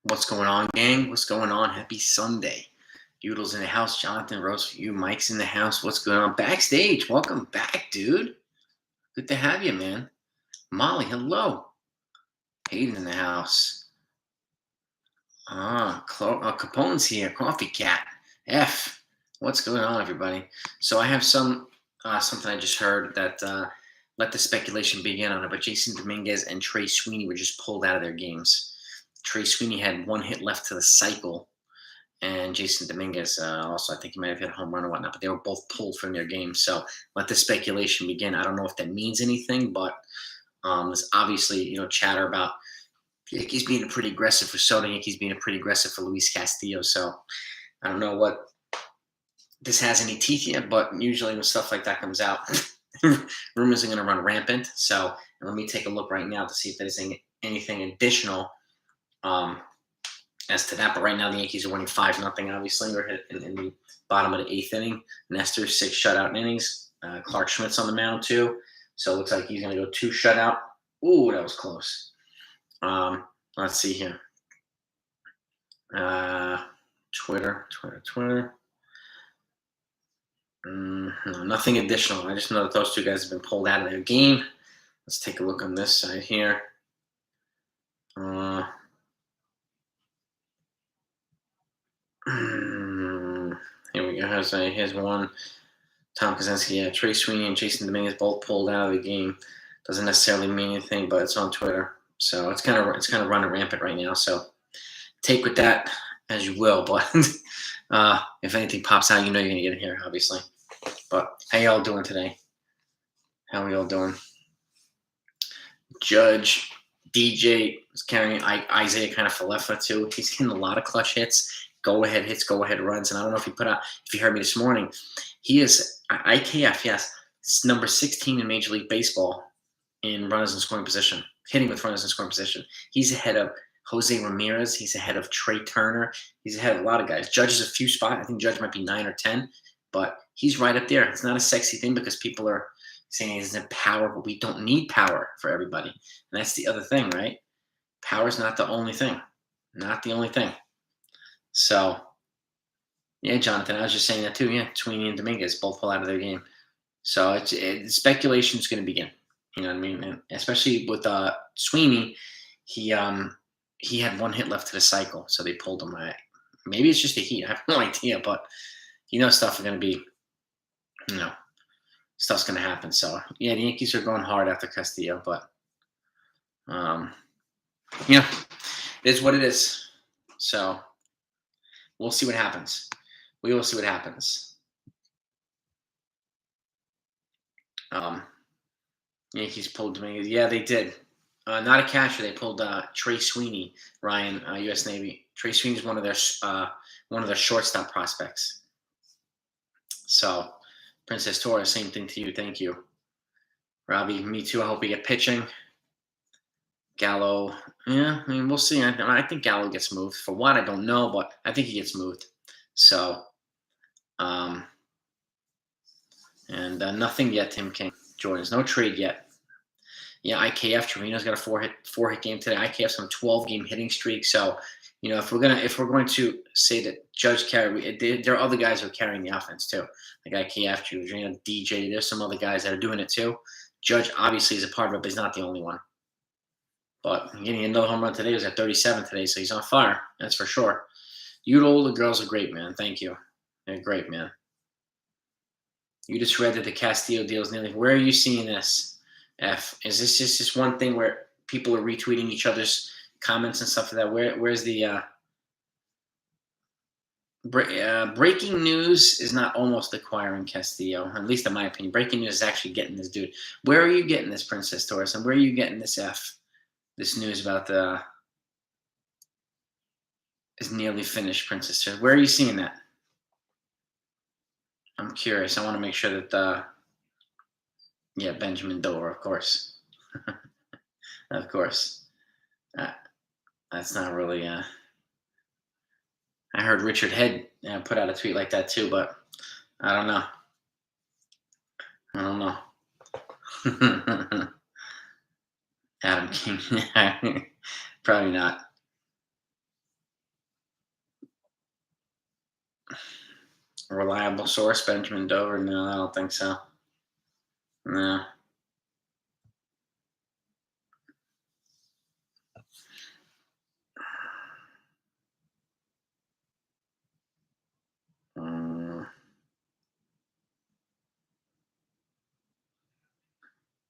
What's going on, gang? What's going on? Happy Sunday. Udel's in the house. Jonathan, Rose for you. Mike's in the house. What's going on? Backstage. Welcome back, dude. Good to have you, man. Molly, hello. Hayden in the house. Capone's here. Coffee Cat. F. What's going on, everybody? So I have something I just heard that let the speculation begin on it, but Jasson Dominguez and Trey Sweeney were just pulled out of their games. Trey Sweeney had one hit left to the cycle, and Jasson Dominguez also, I think he might have hit a home run or whatnot, but they were both pulled from their games. So let the speculation begin. I don't know if that means anything, but there's obviously, chatter about Yankees being pretty aggressive for Soto, Yankees being pretty aggressive for Luis Castillo. So I don't know what this has any teeth yet, but usually when stuff like that comes out, rumors are going to run rampant. So let me take a look right now to see if there's anything additional as to that. But right now the Yankees are winning 5-0. Obviously, we're in the bottom of the 8th inning. Nestor 6 shutout innings. Clark Schmidt's on the mound too, so it looks like he's going to go 2 shutout. Ooh, that was close. Let's see here. Twitter. No, nothing additional. I just know that those two guys have been pulled out of their game. Let's take a look on this side here. Here we go. Here's one. Tom Kaczynski, yeah. Trey Sweeney and Jasson Dominguez both pulled out of the game. Doesn't necessarily mean anything, but it's on Twitter, so it's kind of running rampant right now. So take with that as you will. But if anything pops out, you're gonna get it here, obviously. But how y'all doing today? How are y'all doing? Judge DJ is carrying Isaiah kind of Falefa too. He's getting a lot of clutch hits, go-ahead hits, go-ahead runs. And I don't know if you heard me this morning, he is IKF, yes, it's number 16 in Major League Baseball in runners in scoring position, hitting with runners in scoring position. He's ahead of Jose Ramirez. He's ahead of Trey Turner. He's ahead of a lot of guys. Judge is a few spots. I think Judge might be 9 or 10, but he's right up there. It's not a sexy thing because people are saying he doesn't have power, but we don't need power for everybody. And that's the other thing, right? Power is not the only thing. Not the only thing. So, yeah, Jonathan, I was just saying that too. Yeah, Sweeney and Dominguez both pull out of their game. So speculation is going to begin. You know what I mean? And especially with Sweeney, he had one hit left to the cycle, so they pulled him. Maybe it's just a heat. I have no idea, but stuff is going to be, stuff's going to happen. So, yeah, the Yankees are going hard after Castillo, but, it is what it is. So, we'll see what happens. We will see what happens. Yankees pulled Dominguez. Yeah, they did. Not a catcher. They pulled Trey Sweeney, Ryan, U.S. Navy. Trey Sweeney is one of their shortstop prospects. So, Princess Torres, same thing to you. Thank you. Robbie, me too. I hope we get pitching. Gallo, yeah, I mean, we'll see. I think Gallo gets moved. For what, I don't know, but I think he gets moved. So, and nothing yet, Tim King. Jordan's no trade yet. Yeah, IKF Trevino's got a four hit game today. IKF's on a 12-game hitting streak. So, if we're going to say that Judge there are other guys who are carrying the offense too, like IKF, Trevino, DJ. There's some other guys that are doing it too. Judge obviously is a part of it, but he's not the only one. But getting another home run today. He was at 37 today, so he's on fire. That's for sure. Udall, the girls are great, man. Thank you. They're great, man. You just read that the Castillo deal is nearly. Where are you seeing this, F? Is this just this one thing where people are retweeting each other's comments and stuff like that? Where's the breaking news is not almost acquiring Castillo, at least in my opinion. Breaking news is actually getting this dude. Where are you getting this, Princess Torres? And where are you getting this, F? This news about is nearly finished, Princess Torres. Where are you seeing that? I'm curious. I want to make sure that Benjamin Dover, of course. Of course. That's not really I heard Richard Head put out a tweet like that too, but I don't know. Adam King. Probably not. A reliable source, Benjamin Dover? No, I don't think so. No.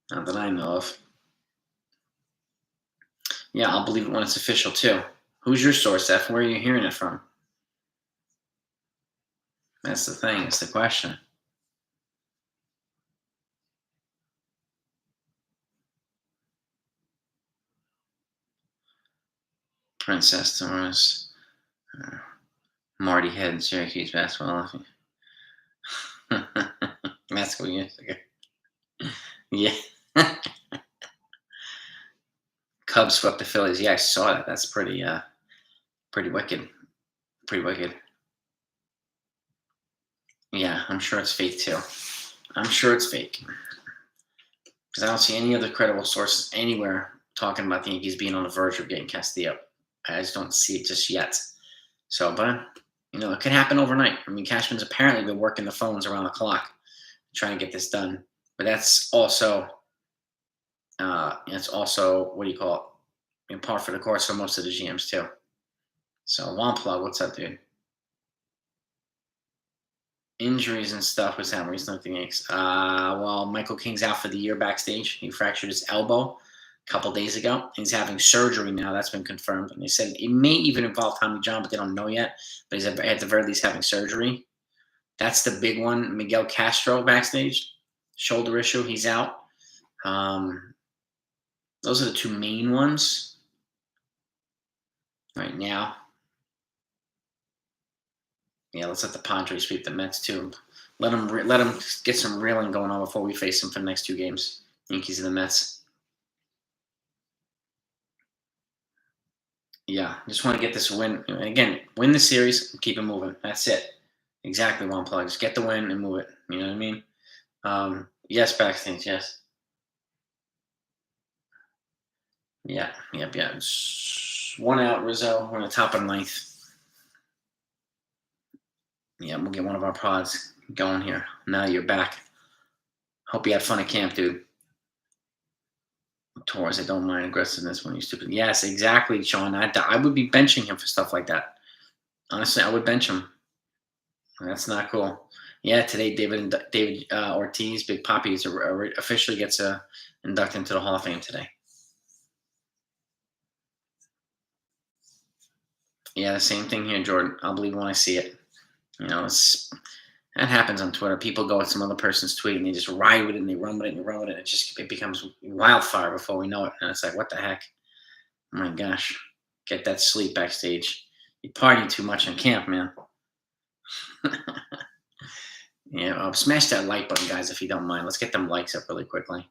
Not that I know of. Yeah, I'll believe it when it's official too. Who's your source, F? Where are you hearing it from? That's the thing. It's the question. Princess Thomas. Marty Head, Syracuse basketball. That's what you think. Yeah. Cubs swept the Phillies. Yeah, I saw that. That's pretty wicked. Pretty wicked. Yeah, I'm sure it's fake too. I'm sure it's fake. Because I don't see any other credible sources anywhere talking about the Yankees being on the verge of getting Castillo. I just don't see it just yet. So, but it could happen overnight. I mean, Cashman's apparently been working the phones around the clock trying to get this done. But that's also, what do you call it? Par for the course for most of the GMs too. So, Juan Plug, what's up, dude? Injuries and stuff. What's happening recently with the Yanks? Well, Michael King's out for the year backstage. He fractured his elbow a couple days ago. He's having surgery now. That's been confirmed. And they said it may even involve Tommy John, but they don't know yet. But he's at the very least having surgery. That's the big one. Miguel Castro backstage, shoulder issue. He's out. Those are the two main ones right now. Yeah, let's let the Padres sweep the Mets too. Let them get some reeling going on before we face them for the next two games. Yankees and the Mets. Yeah, just want to get this win. Again, win the series and keep it moving. That's it. Exactly, One Plug. Just get the win and move it. You know what I mean? Yes, backstage, yes. Yeah. It's 1 out, Rizzo. We're on the top of the ninth. Yeah, we'll get one of our pods going here. Now you're back. Hope you had fun at camp, dude. Torres, I don't mind aggressiveness when you're stupid. Yes, exactly, Sean. I would be benching him for stuff like that. Honestly, I would bench him. That's not cool. Yeah, today David Ortiz, Big Papi, officially gets inducted into the Hall of Fame today. Yeah, the same thing here, Jordan. I'll believe when I see it. That happens on Twitter. People go with some other person's tweet and they just ride with it and they run with it and they run with it. It becomes wildfire before we know it. And it's like, what the heck? Oh my gosh. Get that sleep backstage. You party too much in camp, man. Yeah, smash that like button, guys, if you don't mind. Let's get them likes up really quickly.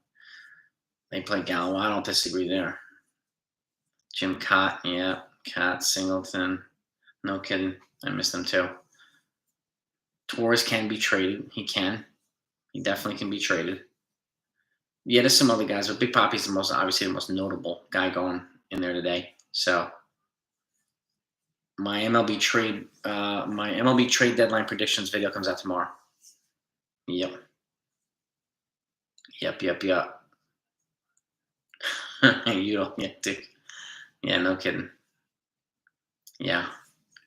They play Gallo. I don't disagree there. Jim Cott, yeah. Cott, Singleton. No kidding. I miss them too. Torres can be traded. He can. He definitely can be traded. Yeah, there's some other guys, but Big Papi's obviously the most notable guy going in there today. So my MLB trade deadline predictions video comes out tomorrow. Yep. You don't, yeah, dude. Yeah, no kidding. Yeah,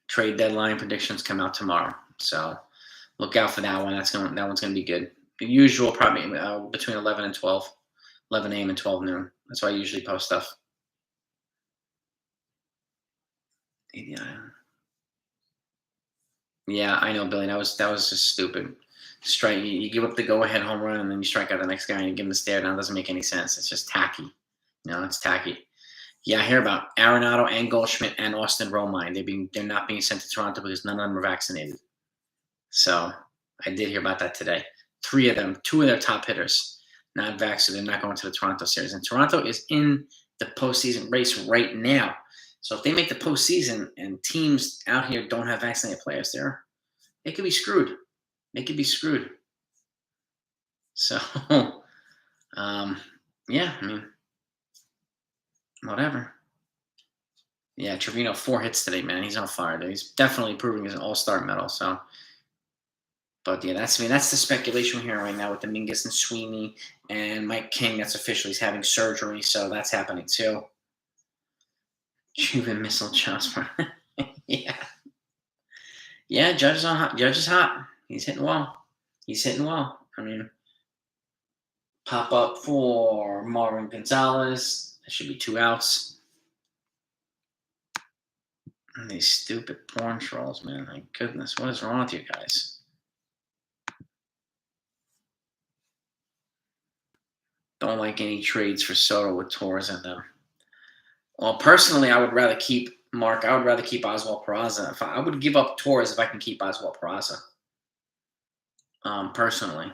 trade deadline predictions come out tomorrow. So look out for that one. That one's gonna be good. The usual, probably between 11 and 12, 11 a.m. and 12 noon. That's why I usually post stuff. Yeah, I know, Billy. That was just stupid. Strike. You give up the go-ahead home run, and then you strike out the next guy, and you give him the stare down. It doesn't make any sense. It's just tacky. It's tacky. Yeah, I hear about Arenado and Goldschmidt and Austin Romine. They're not being sent to Toronto because none of them are vaccinated. So I did hear about that today. 3 of them, 2 of their top hitters, not vaccinated. They're not going to the Toronto series, and Toronto is in the postseason race right now. So if they make the postseason and teams out here don't have vaccinated players, they could be screwed. They could be screwed. So, yeah, I mean, whatever. Yeah, Trevino 4 hits today, man. He's on fire. He's definitely proving his all-star medal. So But yeah, that's the speculation we're hearing right now with Dominguez and Sweeney and Mike King. That's officially he's having surgery, so that's happening too. Cuban Missile Jasper. Yeah, yeah. Judge is on hot. Judge is hot. He's hitting well. He's hitting well. I mean, pop up for Marvin Gonzalez. There should be 2 outs. And these stupid porn trolls, man. My goodness, what is wrong with you guys? Don't like any trades for Soto with Torres in them. Well, personally, I would rather keep Mark. I would rather keep Oswald Peraza. If I would give up Torres if I can keep Oswald Peraza. Personally.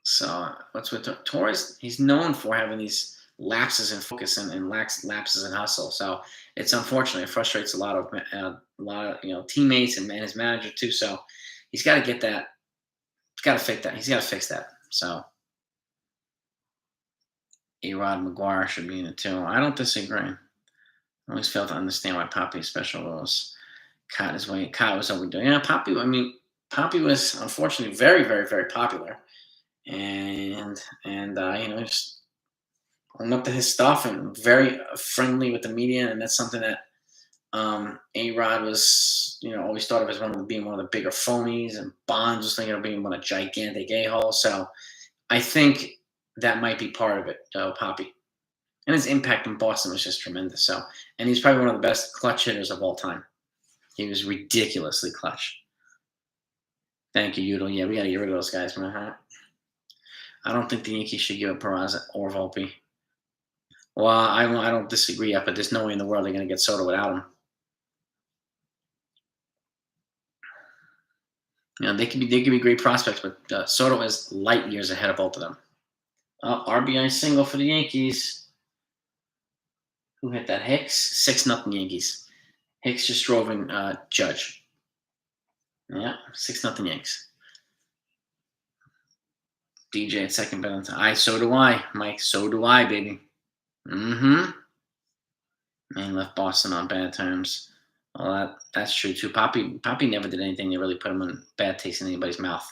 So what's with Torres? He's known for having these lapses in focus and lapses in hustle. So it's unfortunate. It frustrates a lot of teammates and his manager too. So he's got to get that. He's got to fix that. He's got to fix that. So A-Rod McGuire should be in it too. I don't disagree. I always fail to understand why Poppy's special rules caught his way. Caught was overdoing. Yeah, Poppy. I mean, Poppy was unfortunately very, very, very popular, and just owned up to his stuff and very friendly with the media, and that's something that A-Rod was, always thought of as being one of the bigger phonies, and Bonds was thinking of being one of gigantic a-hole. So I think that might be part of it, Poppy. And his impact in Boston was just tremendous. So, and he's probably one of the best clutch hitters of all time. He was ridiculously clutch. Thank you, Udall. Yeah, we got to get rid of those guys, man. Huh? I don't think the Yankees should give up Peraza or Volpe. Well, I don't disagree yet, but there's no way in the world they're going to get Soto without him. They could be great prospects, but Soto is light years ahead of both of them. RBI single for the Yankees. Who hit that? Hicks. 6-0 Yankees. Hicks just drove in Judge. Yeah, 6-0 Yanks. DJ at second balance. So do I, Mike. So do I, baby. Man left Boston on bad terms. Well, that's true too. Poppy never did anything to really put him in bad taste in anybody's mouth.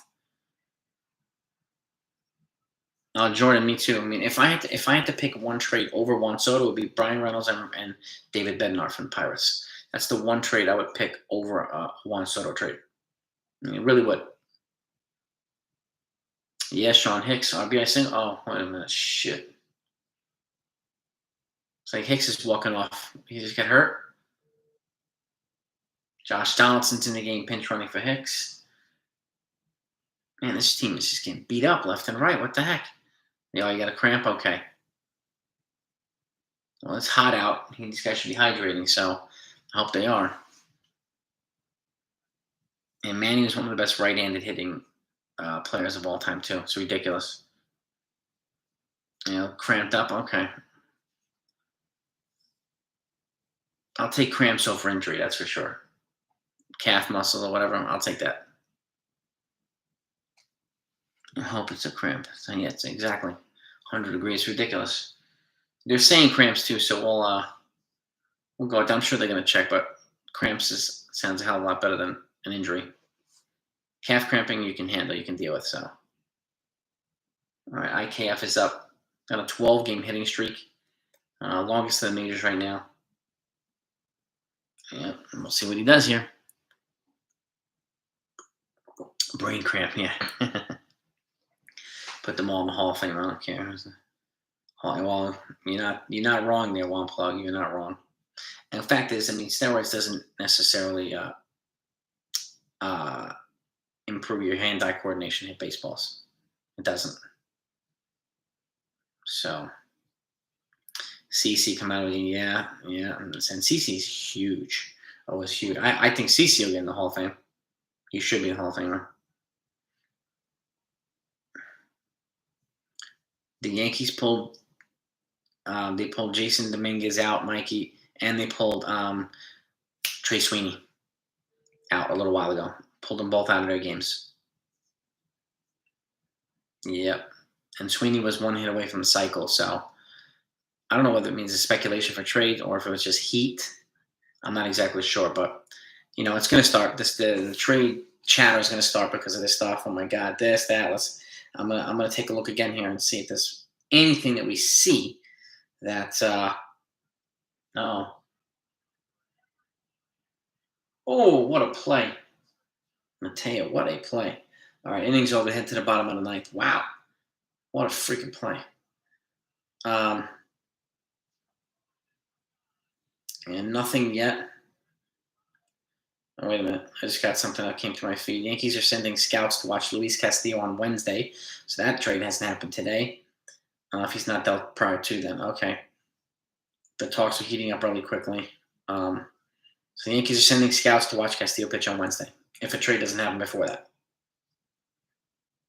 Jordan, me too. I mean, if I had to pick one trade over Juan Soto, it would be Brian Reynolds and David Bednar from the Pirates. That's the one trade I would pick over a Juan Soto trade. I mean, it really would. Yeah, Sean Hicks, RBI single. Oh, wait a minute. Shit. It's like Hicks is walking off. He just got hurt. Josh Donaldson's in the game, pinch running for Hicks. Man, this team is just getting beat up left and right. What the heck? You got a cramp? Okay. Well, it's hot out. These guys should be hydrating, so I hope they are. And Manny was one of the best right-handed hitting players of all time, too. It's ridiculous. Cramped up? Okay. I'll take cramps over injury, that's for sure. Calf muscle or whatever, I'll take that. I hope it's a cramp. So, yeah, it's exactly 100 degrees. Ridiculous. They're saying cramps too, so we'll go. I'm sure they're going to check, but cramps sounds a hell of a lot better than an injury. Calf cramping you can handle, you can deal with. So, all right, IKF is up. Got a 12-game hitting streak, longest of the majors right now. Yeah, and we'll see what he does here. Brain cramp, yeah. Put them all in the Hall of Fame. I don't care. Well, you're not wrong there, Juan Plug. You're not wrong. And the fact is, I mean, steroids doesn't necessarily improve your hand-eye coordination hit baseballs. It doesn't. So, CC come out of the yeah, and CC's huge. Oh, it's huge. I think CC will get in the Hall of Fame. He should be in the Hall of Famer. The Yankees pulled Jasson Dominguez out, Mikey, and they pulled Trey Sweeney out a little while ago. Pulled them both out of their games. Yep. And Sweeney was one hit away from the cycle, so I don't know whether it means a speculation for trade or if it was just heat. I'm not exactly sure, but It's going to start. The trade chatter is going to start because of this stuff. Oh my God, this, that. I'm gonna take a look again here and see if there's anything that we see that. Oh, oh, what a play, Mateo! What a play! All right, innings over. Head to the bottom of the ninth. Wow, what a freaking play! Um, and nothing yet. Oh, wait a minute. I just got something that came to my feed. Yankees are sending scouts to watch Luis Castillo on Wednesday. So that trade hasn't happened today. If he's not dealt prior to then. Okay. The talks are heating up really quickly. So the Yankees are sending scouts to watch Castillo pitch on Wednesday if a trade doesn't happen before that.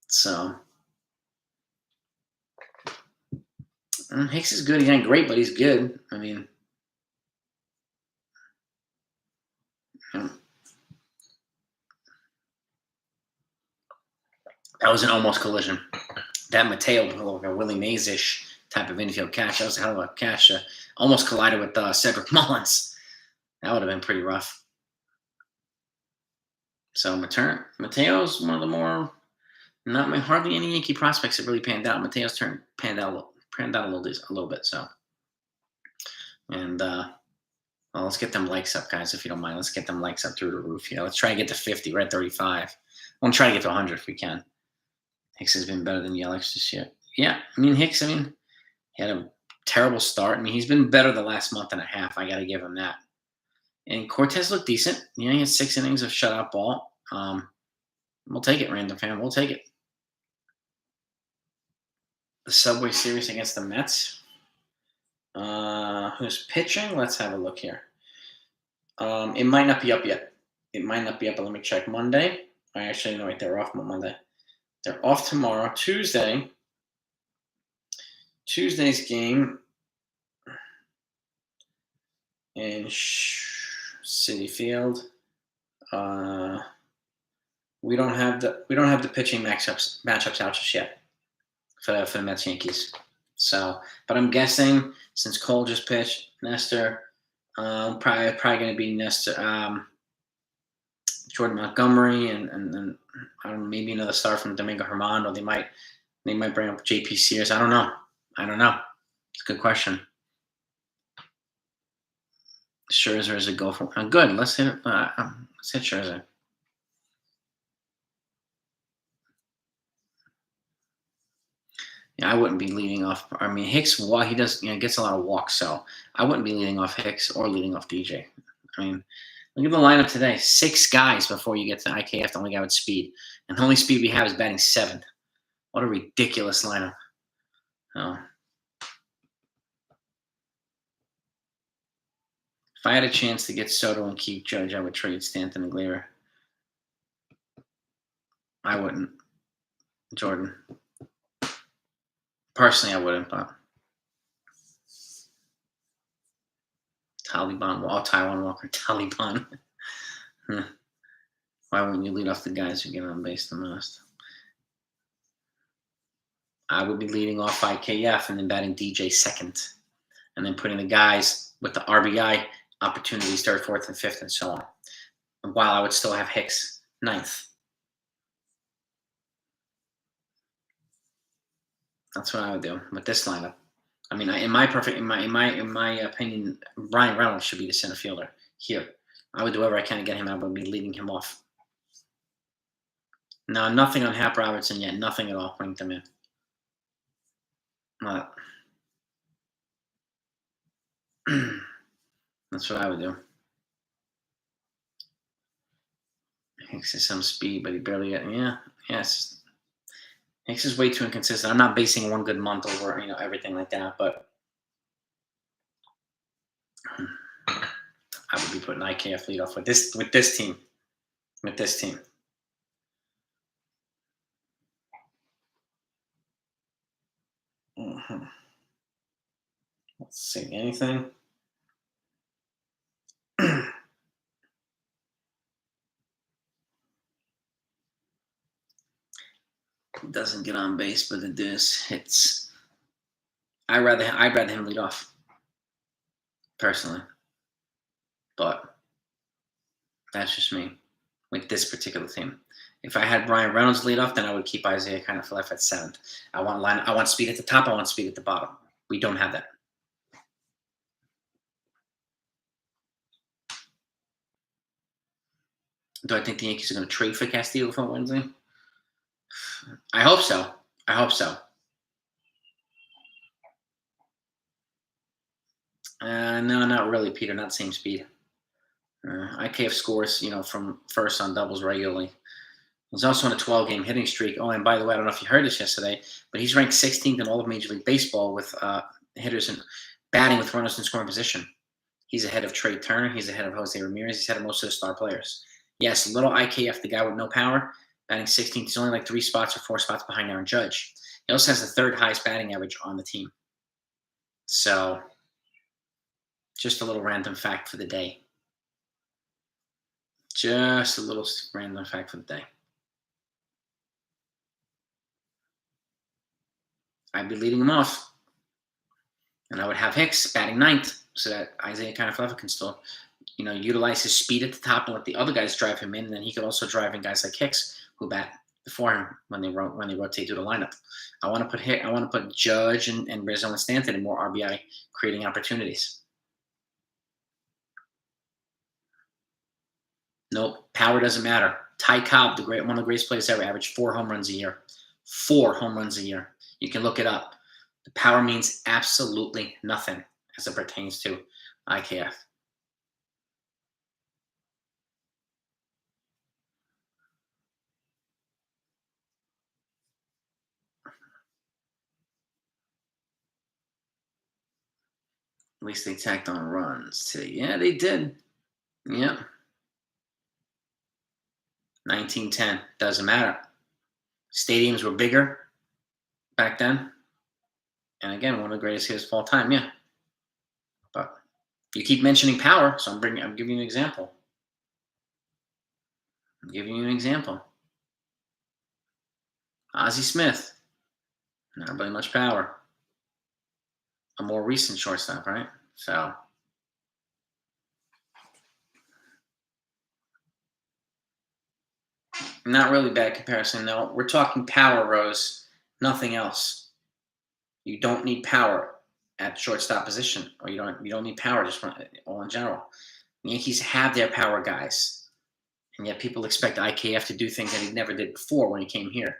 So Hicks is good. He's not great, but he's good. I mean, that was an almost collision. That Mateo, like a Willie Mays-ish type of infield catch. That was a hell of a catch. Almost collided with Cedric Mullins. That would have been pretty rough. So Mateo's one of the more hardly any Yankee prospects have really panned out. Mateo's panned out a little bit. So, and well, let's get them likes up, guys, if you don't mind. Let's get them likes up through the roof here. Let's try to get to 50. We're at 35. I want to try to get to 100 if we can. Hicks has been better than Yelich this year. Yeah, Hicks, he had a terrible start. He's been better the last month and a half. I got to give him that. And Cortez looked decent. He had 6 innings of shutout ball. We'll take it, random fan. We'll take it. The Subway Series against the Mets. Who's pitching? Let's have a look here. It might not be up yet. But let me check. Monday. I actually know, right, they're off on Monday. They're off tomorrow. Tuesday's game in Citi Field. We don't have the pitching matchups out just yet for the Mets Yankees. So, but I'm guessing since Cole just pitched, Nestor, probably going to be Nestor, Jordan Montgomery, and I don't know, maybe another star from Domingo Herman, or they might bring up JP Sears. I don't know. It's a good question. Scherzer is a go for. Good. Let's hit Scherzer. Yeah, I wouldn't be leading off. Hicks, he does, gets a lot of walks, so I wouldn't be leading off Hicks or leading off DJ. Look at the lineup today. 6 guys before you get to IKF, the only guy with speed. And the only speed we have is batting 7th. What a ridiculous lineup. Oh. If I had a chance to get Soto and keep Judge, I would trade Stanton and Gleyber. I wouldn't. Jordan. Personally, I wouldn't, but Taiwan Walker, Taliban. Why wouldn't you lead off the guys who get on base the most? I would be leading off IKF and then batting DJ 2nd. And then putting the guys with the RBI opportunities 3rd, 4th, and 5th, and so on. While I would still have Hicks 9th. That's what I would do with this lineup. In my opinion, Ryan Reynolds should be the center fielder here. I would do whatever I can to get him out, but be leading him off. No, nothing on Hap Robertson yet. Nothing at all. Bring them in. That's what I would do. Hicks has some speed, but he barely got. Yes. Hicks is way too inconsistent. I'm not basing one good month over everything like that, but I would be putting IKF lead off with this team. Mm-hmm. Let's see. Anything? Doesn't get on base, but it does hits. I'd rather him lead off, personally. But That's just me with this particular team. If I had Brian Reynolds lead off, then I would keep Isaiah kind of left at 7th. I want speed at the top. I want speed at the bottom. We don't have that. Do I think the Yankees are going to trade for Castillo for Wednesday? I hope so. I hope so. No, not really, Peter. Not same speed. IKF scores, from first on doubles regularly. He's also on a 12-game hitting streak. Oh, and by the way, I don't know if you heard this yesterday, but he's ranked 16th in all of Major League Baseball with hitters and batting with runners in scoring position. He's ahead of Trey Turner. He's ahead of Jose Ramirez. He's ahead of most of the star players. Yes, little IKF, the guy with no power, batting 16th. He's only like 3 spots or 4 spots behind Aaron Judge. He also has the 3rd highest batting average on the team. So, just a little random fact for the day. Just a little random fact for the day. I'd be leading him off. And I would have Hicks batting 9th so that Isaiah kind of can still, utilize his speed at the top and let the other guys drive him in. And then he could also drive in guys like Hicks who bat before him when they rotate through the lineup. I want to put Judge and Rizzo and Stanton in more RBI creating opportunities. Nope, power doesn't matter. Ty Cobb, one of the greatest players ever, averaged 4 home runs a year. 4 home runs a year. You can look it up. The power means absolutely nothing as it pertains to IKF. At least they tacked on runs today. Yeah, they did. Yeah. 1910. Doesn't matter. Stadiums were bigger back then. And again, one of the greatest hitters of all time. Yeah. But you keep mentioning power, so I'm giving you an example. Ozzie Smith. Not really much power. A more recent shortstop, right? So. Not really bad comparison, no. We're talking power, Rose. Nothing else. You don't need power at shortstop position, or you don't need power just all in general. The Yankees have their power guys, and yet people expect IKF to do things that he never did before when he came here.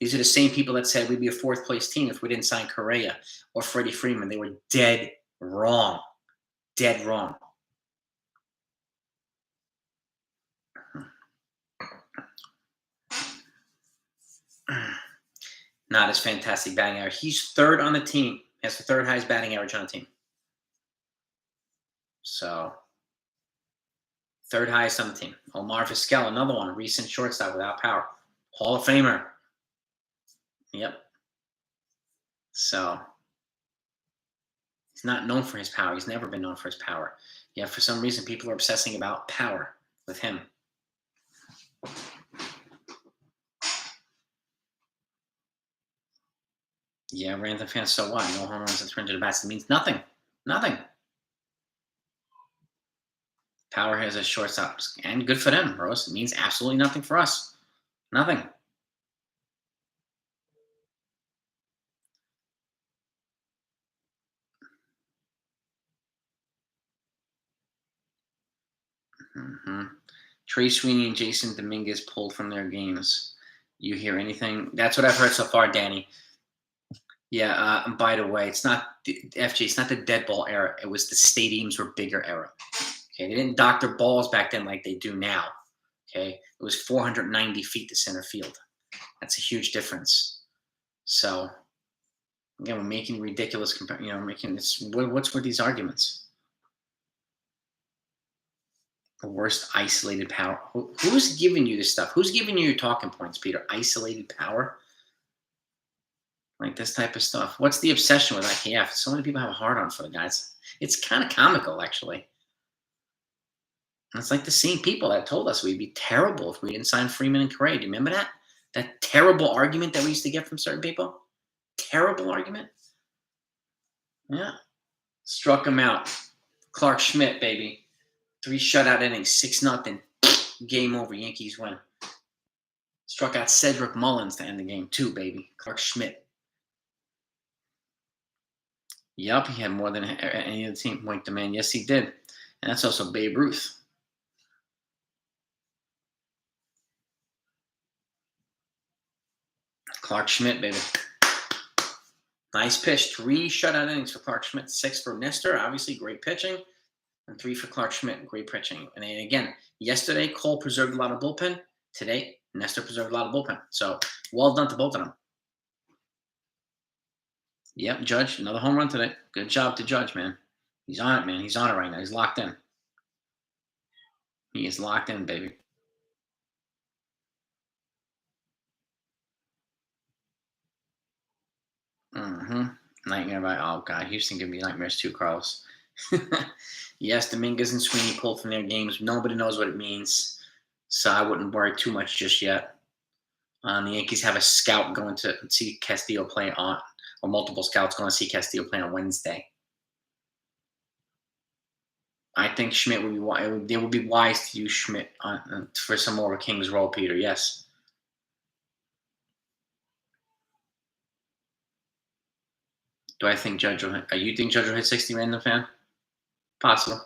These are the same people that said we'd be a 4th place team if we didn't sign Correa or Freddie Freeman. They were dead wrong. Dead wrong. Not as fantastic batting average. He's 3rd on the team. He has the 3rd highest batting average on the team. So, 3rd highest on the team. Omar Vizquel, another one. Recent shortstop without power. Hall of Famer. Yep. So, he's not known for his power. He's never been known for his power. Yet, for some reason, people are obsessing about power with him. Yeah, random fans, so what? No home runs and 300 bats. It means nothing. Nothing. Power has a shortstop. And good for them, Rose. It means absolutely nothing for us. Nothing. Trey Sweeney and Jasson Dominguez pulled from their games. You hear anything? That's what I've heard so far, Danny. Yeah, and by the way, it's not FG. It's not the dead ball era. It was the stadiums were bigger era. Okay, they didn't doctor balls back then like they do now. Okay, it was 490 feet to center field. That's a huge difference. So again, we're making ridiculous. Making this. What's with these arguments? The worst isolated power. Who's giving you this stuff? Who's giving you your talking points, Peter? Isolated power? Like this type of stuff. What's the obsession with IKF? So many people have a hard on for the guys. It's kind of comical, actually. And it's like the same people that told us we'd be terrible if we didn't sign Freeman and Correa. Do you remember that? That terrible argument that we used to get from certain people? Terrible argument? Yeah. Struck him out. Clark Schmidt, baby. 3 shutout innings, 6-0. Game over. Yankees win. Struck out Cedric Mullins to end the game too, baby. Clark Schmidt. Yup, he had more than any other team point demand. Yes, he did. And that's also Babe Ruth. Clark Schmidt, baby. Nice pitch. 3 shutout innings for Clark Schmidt. 6 for Nestor. Obviously, great pitching. And 3 for Clark Schmidt. Great pitching. And then again, yesterday, Cole preserved a lot of bullpen. Today, Nestor preserved a lot of bullpen. So, well done to both of them. Yep, Judge, another home run today. Good job to Judge, man. He's on it, man. He's on it right now. He's locked in. He is locked in, baby. Nightmare about, oh, God. Houston give me nightmares too, Carlos. Yes, Dominguez and Sweeney pulled from their games. Nobody knows what it means. So I wouldn't worry too much just yet. The Yankees have a scout going to see Castillo play on, or multiple scouts going to see Castillo play on Wednesday. I think Schmidt would be. They would be wise to use Schmidt for some more of a King's role, Peter. Yes. Do I think Judge will hit? You think Judge will hit 60, random fan? Possible.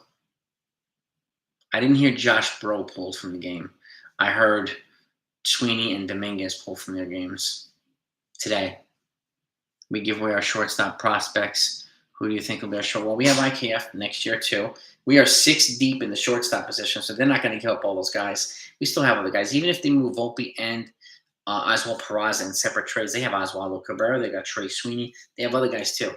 I didn't hear Josh Bro pulled from the game. I heard Sweeney and Dominguez pulled from their games today. We give away our shortstop prospects. Who do you think will be our short? Well, we have IKF next year too. We are 6 deep in the shortstop position, so they're not going to give up all those guys. We still have other guys. Even if they move Volpe and Oswald Peraza in separate trades, they have Oswaldo Cabrera. They got Trey Sweeney. They have other guys too.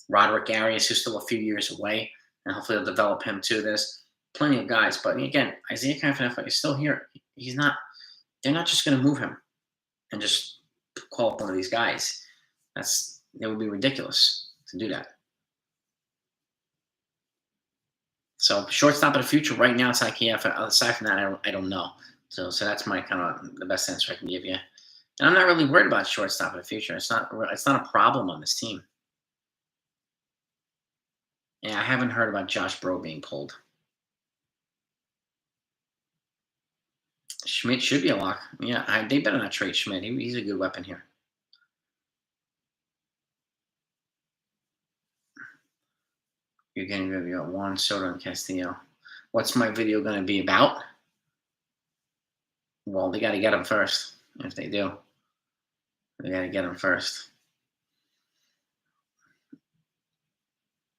Roderick Arias, who's still a few years away, and hopefully they'll develop him too. There's plenty of guys, but again, Isaiah Kafanafa is still here. He's not. They're not just going to move him and just call up one of these guys. It would be ridiculous to do that. So shortstop of the future right now, it's IKF. Aside from that, I don't know. So that's my kind of the best answer I can give you. And I'm not really worried about shortstop of the future. It's not a problem on this team. Yeah, I haven't heard about Josh Bro being pulled. Schmidt should be a lock. Yeah, they better not trade Schmidt. He's a good weapon here. You're getting rid of Juan, Soto, and Castillo. What's my video going to be about? Well, they got to get them first. If they do, they got to get them first.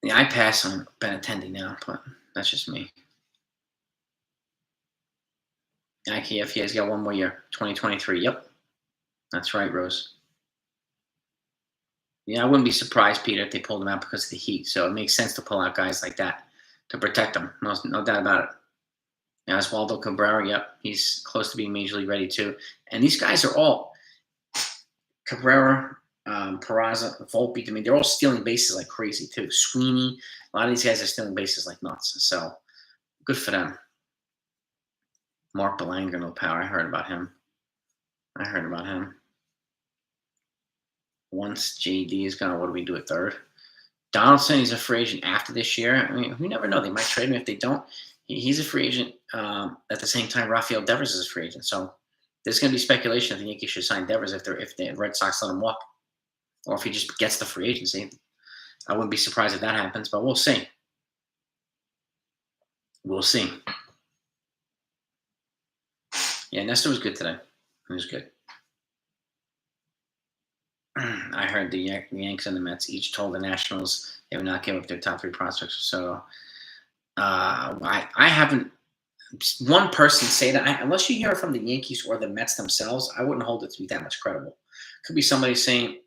Yeah, I pass on Benintendi now, but that's just me. IKF, he's got 1 more year, 2023. Yep, that's right, Rose. Yeah, I wouldn't be surprised, Peter, if they pulled him out because of the heat. So it makes sense to pull out guys like that to protect them. No doubt about it. Yeah, Oswaldo Cabrera, yep, he's close to being major league ready too. And these guys are all Cabrera, Peraza, Volpe. I mean, they're all stealing bases like crazy too. Sweeney, a lot of these guys are stealing bases like nuts. So good for them. Mark Belanger, no power. I heard about him. Once JD is gone, what do we do at third? Donaldson, he's a free agent after this year. I mean, we never know. They might trade him. If they don't, he's a free agent. At the same time, Rafael Devers is a free agent. So there's going to be speculation if the Yankees should sign Devers if the Red Sox let him walk, or if he just gets the free agency. I wouldn't be surprised if that happens, but we'll see. We'll see. Yeah, Nestor was good today. He was good. I heard the Yanks and the Mets each told the Nationals they would not give up their top 3 prospects. So I haven't one person say that. Unless you hear it from the Yankees or the Mets themselves, I wouldn't hold it to be that much credible. Could be somebody saying,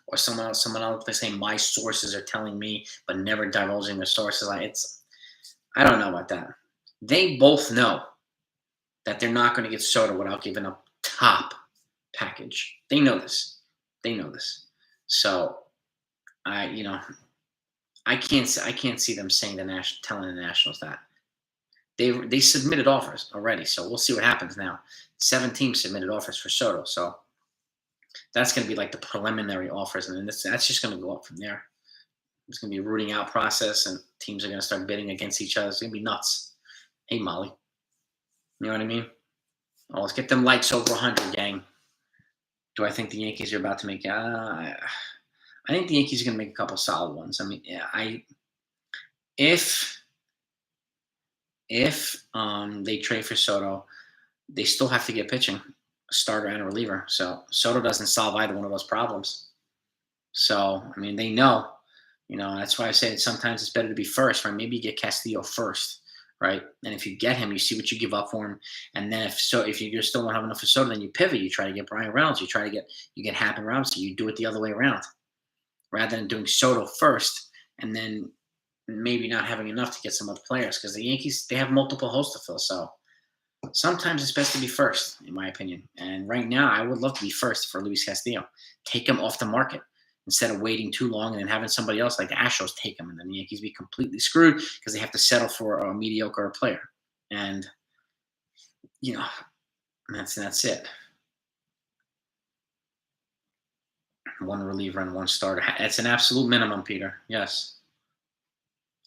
or someone else they say my sources are telling me, but never divulging their sources. I don't know about that. They both know that they're not going to get Soto without giving up top package. They know this. So I can't see them saying telling the Nationals that. They submitted offers already, so we'll see what happens now. 7 teams submitted offers for Soto, so that's going to be like the preliminary offers, and then that's just going to go up from there. It's going to be a rooting out process, and teams are going to start bidding against each other. It's going to be nuts. Hey, Molly. You know what I mean? Oh, let's get them lights over 100, gang. Do I think the Yankees are about to make? I think the Yankees are going to make a couple solid ones. I mean, yeah, if they trade for Soto, they still have to get pitching, a starter and a reliever. So Soto doesn't solve either one of those problems. So I mean, they know, that's why I say sometimes it's better to be first, right? Maybe you get Castillo first, right? And if you get him, you see what you give up for him, and then if you still don't have enough for Soto, then you pivot. You try to get Brian Reynolds. You get Happen Robinson. You do it the other way around, rather than doing Soto first and then maybe not having enough to get some other players, because the Yankees, they have multiple holes to fill. So sometimes it's best to be first, in my opinion. And right now, I would love to be first for Luis Castillo. Take him off the market instead of waiting too long and then having somebody else like the Astros take him, and then the Yankees be completely screwed because they have to settle for a mediocre player. And that's it. One reliever and one starter. It's an absolute minimum, Peter. Yes.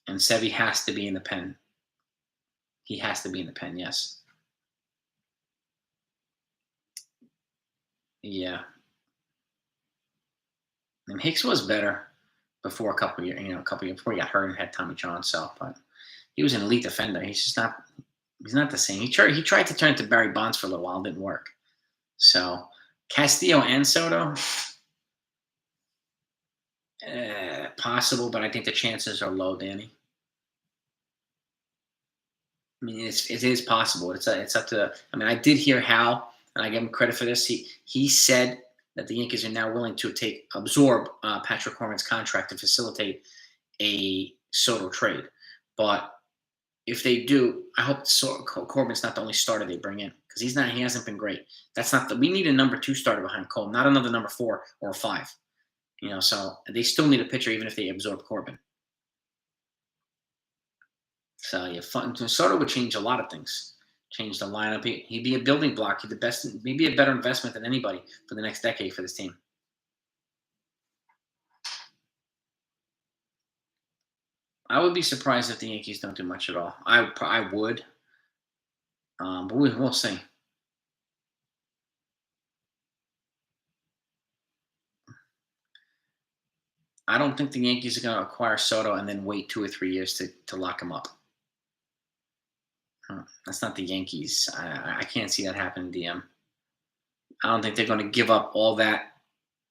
And Sevy has to be in the pen. He has to be in the pen, yes. Yeah. And Hicks was better before a couple years, before he got hurt and had Tommy John. So, but he was an elite defender. He's just not. He's not the same. He tried to turn to Barry Bonds for a little while, it didn't work. So Castillo and Soto, possible, but I think the chances are low, Danny. I mean, it is possible. It's up to. I mean, I did hear Hal, and I give him credit for this. He said that the Yankees are now willing to absorb Patrick Corbin's contract to facilitate a Soto trade. But if they do, I hope Corbin's not the only starter they bring in, because he hasn't been great. We need a number 2 starter behind Cole, not another number 4 or 5. So they still need a pitcher even if they absorb Corbin. So yeah, Soto would change a lot of things. Change the lineup. He'd be a building block. He'd maybe a better investment than anybody for the next decade for this team. I would be surprised if the Yankees don't do much at all. I would, but we'll see. I don't think the Yankees are going to acquire Soto and then wait 2 or 3 years to lock him up. That's not the Yankees. I can't see that happening, DM. I don't think they're going to give up all that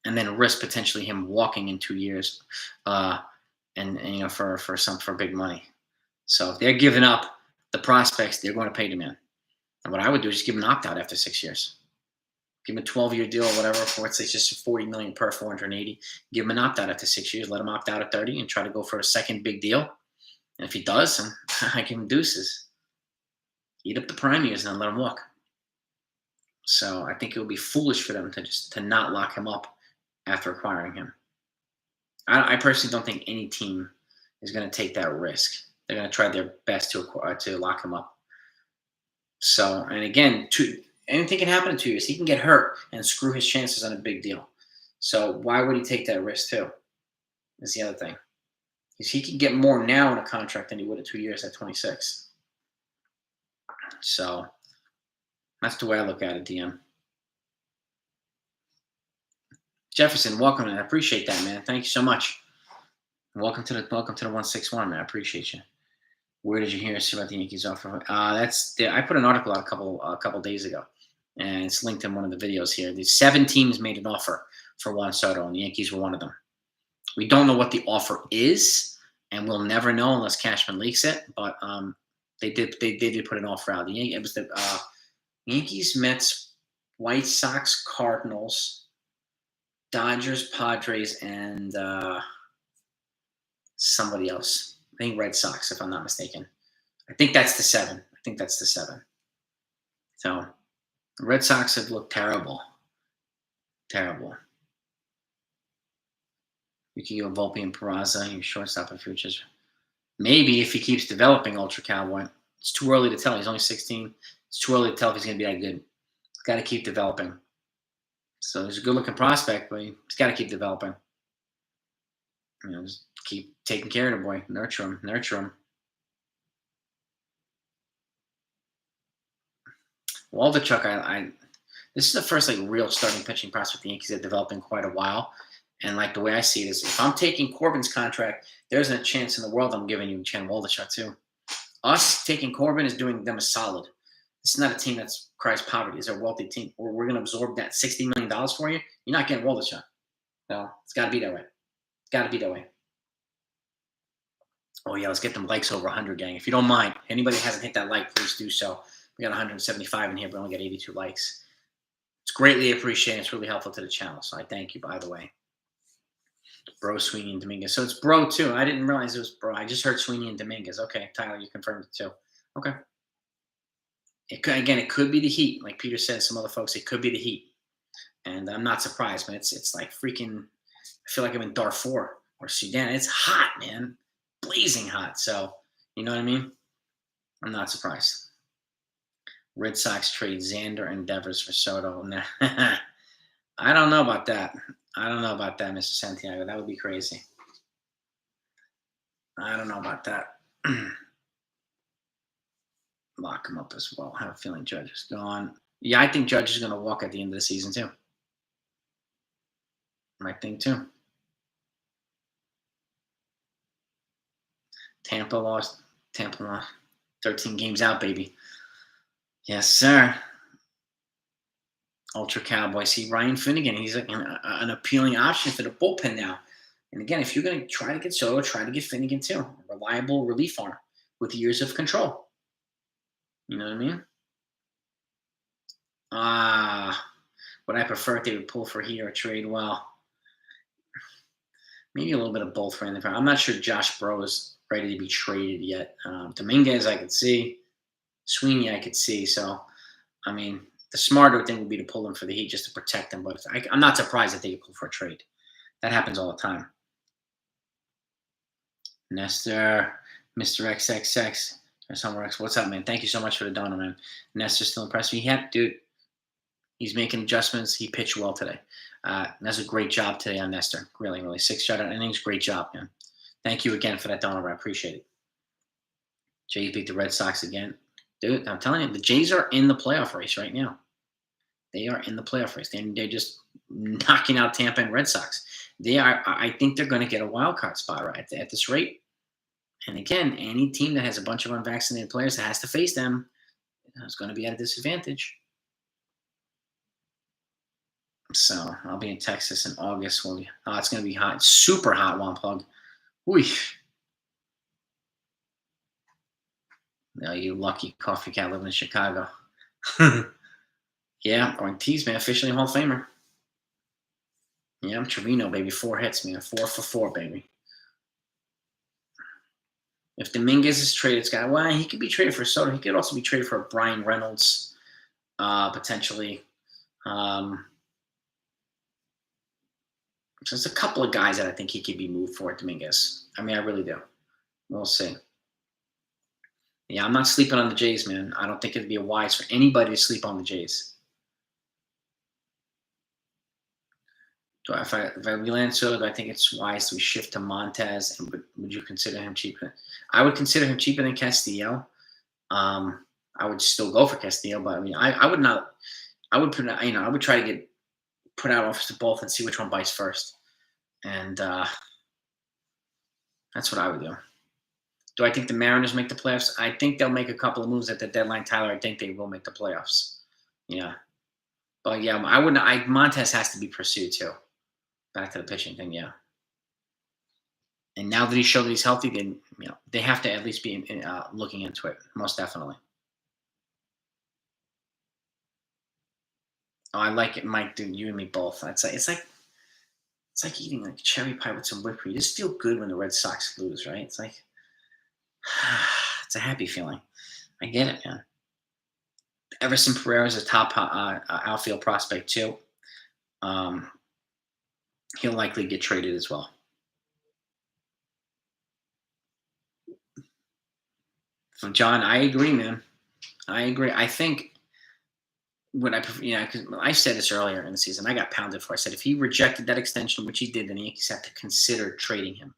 and then risk potentially him walking in 2 years, and for big money. So if they're giving up the prospects, they're going to pay the man. And what I would do is just give him an opt-out after 6 years. Give him a 12-year deal or whatever, for it's just $40 million per 480. Give him an opt-out after 6 years. Let him opt out at 30 and try to go for a second big deal. And if he does, I give him deuces. Eat up the prime years and then let him walk. So I think it would be foolish for them to not lock him up after acquiring him. I personally don't think any team is going to take that risk. They're going to try their best to lock him up. So, and again, anything can happen in 2 years. He can get hurt and screw his chances on a big deal. So why would he take that risk too? Is the other thing. Because he can get more now in a contract than he would at 2 years at 26. So that's the way I look at it, DM. Jefferson, welcome, man. I appreciate that, man. Thank you so much. Welcome to the 161, man. I appreciate you. Where did you hear us about the Yankees offer? I put an article out a couple days ago, and it's linked in one of the videos here. There's 7 teams made an offer for Juan Soto, and the Yankees were one of them. We don't know what the offer is, and we'll never know unless Cashman leaks it. But they did put an offer out. It was the Yankees, Mets, White Sox, Cardinals, Dodgers, Padres, and somebody else. I think Red Sox, if I'm not mistaken. I think that's the 7. So the Red Sox have looked terrible. Terrible. You can go Volpe and Peraza, your shortstop and futures. Maybe if he keeps developing Ultra Cowboy. It's too early to tell. He's only 16. It's too early to tell if he's going to be that good. He's got to keep developing. So he's a good-looking prospect, but he's got to keep developing. Just keep Taking care of the boy. Nurture him. Nurture him. Waldichuk, this is the first like real starting pitching prospect the Yankees have developed in quite a while. And like the way I see it is, if I'm taking Corbin's contract, there's a chance in the world I'm giving you Chen Waldichuk too. Us taking Corbin is doing them a solid. It's not a team that cries poverty. It's a wealthy team. We're going to absorb that $60 million for you. You're not getting Waldichuk. No, it's got to be that way. It's got to be that way. Oh, yeah, let's get them likes over 100, gang. If you don't mind, anybody hasn't hit that like, please do so. We got 175 in here, but we only got 82 likes. It's greatly appreciated. It's really helpful to the channel, so I thank you, by the way. Bro, Sweeney, and Dominguez. So it's Bro, too. I didn't realize it was Bro. I just heard Sweeney and Dominguez. Okay, Tyler, you confirmed it, too. Okay. It could be the heat. Like Peter said, some other folks, it could be the heat. And I'm not surprised, man. It's like freaking, I feel like I'm in Darfur or Sudan. It's hot, man. Blazing hot. So, you know what I mean? I'm not surprised. Red Sox trade Xander and Devers for Soto. Nah. I don't know about that. I don't know about that, Mr. Santiago. That would be crazy. I don't know about that. Lock him up as well. I have a feeling Judge is gone. Yeah, I think Judge is going to walk at the end of the season, too. I think, too. Tampa lost. 13 games out, baby. Yes, sir. Ultra Cowboy. See, Ryan Finnegan, he's like an appealing option for the bullpen now. And again, if you're going to try to get Soto, try to get Finnegan too. A reliable relief arm with years of control. You know what I mean? Would I prefer if they would pull for heat or trade? Well, maybe a little bit of both for anything. I'm not sure Josh Bro is ready to be traded yet. Dominguez, I could see. Sweeney, I could see. So, I mean, the smarter thing would be to pull them for the heat just to protect them. But I'm not surprised that they could pull for a trade. That happens all the time. Nestor, Mr. XXX, or somewhere else. What's up, man? Thank you so much for the donor, man. Nestor's still impressed me. Yeah, dude. He's making adjustments. He pitched well today. That's a great job today on Nestor. Really, really. 6 shutout innings. Great job, man. Thank you again for that donor. I appreciate it. Jays beat the Red Sox again. Dude, I'm telling you, the Jays are in the playoff race right now. They are in the playoff race. They're just knocking out Tampa and Red Sox. They are. I think they're going to get a wild card spot right at this rate. And again, any team that has a bunch of unvaccinated players that has to face them is going to be at a disadvantage. So I'll be in Texas in August. It's going to be hot. Super hot, Juan Plug. Ooh. No, you lucky coffee cat living in Chicago. Yeah, Ortiz, man, officially Hall of Famer. Yeah, I'm Trevino, baby. 4 hits, man. 4 for 4, baby. If Dominguez is traded, he could be traded for Soto. He could also be traded for Brian Reynolds, potentially. There's a couple of guys that I think he could be moved for Dominguez. I mean, I really do. We'll see. Yeah, I'm not sleeping on the Jays, man. I don't think it'd be wise for anybody to sleep on the Jays. If I relance Soto, I think it's wise to shift to Montez. And would you consider him cheaper? I would consider him cheaper than Castillo. I would still go for Castillo, but I mean, I would not. I would put. I would try to put out offers to both and see which one bites first. And that's what I would do. Do I think the Mariners make the playoffs? I think they'll make a couple of moves at the deadline, Tyler. I think they will make the playoffs. Yeah. But yeah, I wouldn't. Montez has to be pursued too. Back to the pitching thing, yeah. And now that he showed that he's healthy, then they have to at least be looking into it, most definitely. Oh, I like it, Mike. Dude, you and me both. It's like eating like cherry pie with some whipped cream. You just feel good when the Red Sox lose, right? It's like it's a happy feeling. I get it, man. Everson Pereira is a top outfield prospect too. He'll likely get traded as well. So John, I agree, man. I agree. I think what I prefer, because I said this earlier in the season, I got pounded for. I said if he rejected that extension, which he did, then the Yankees have to consider trading him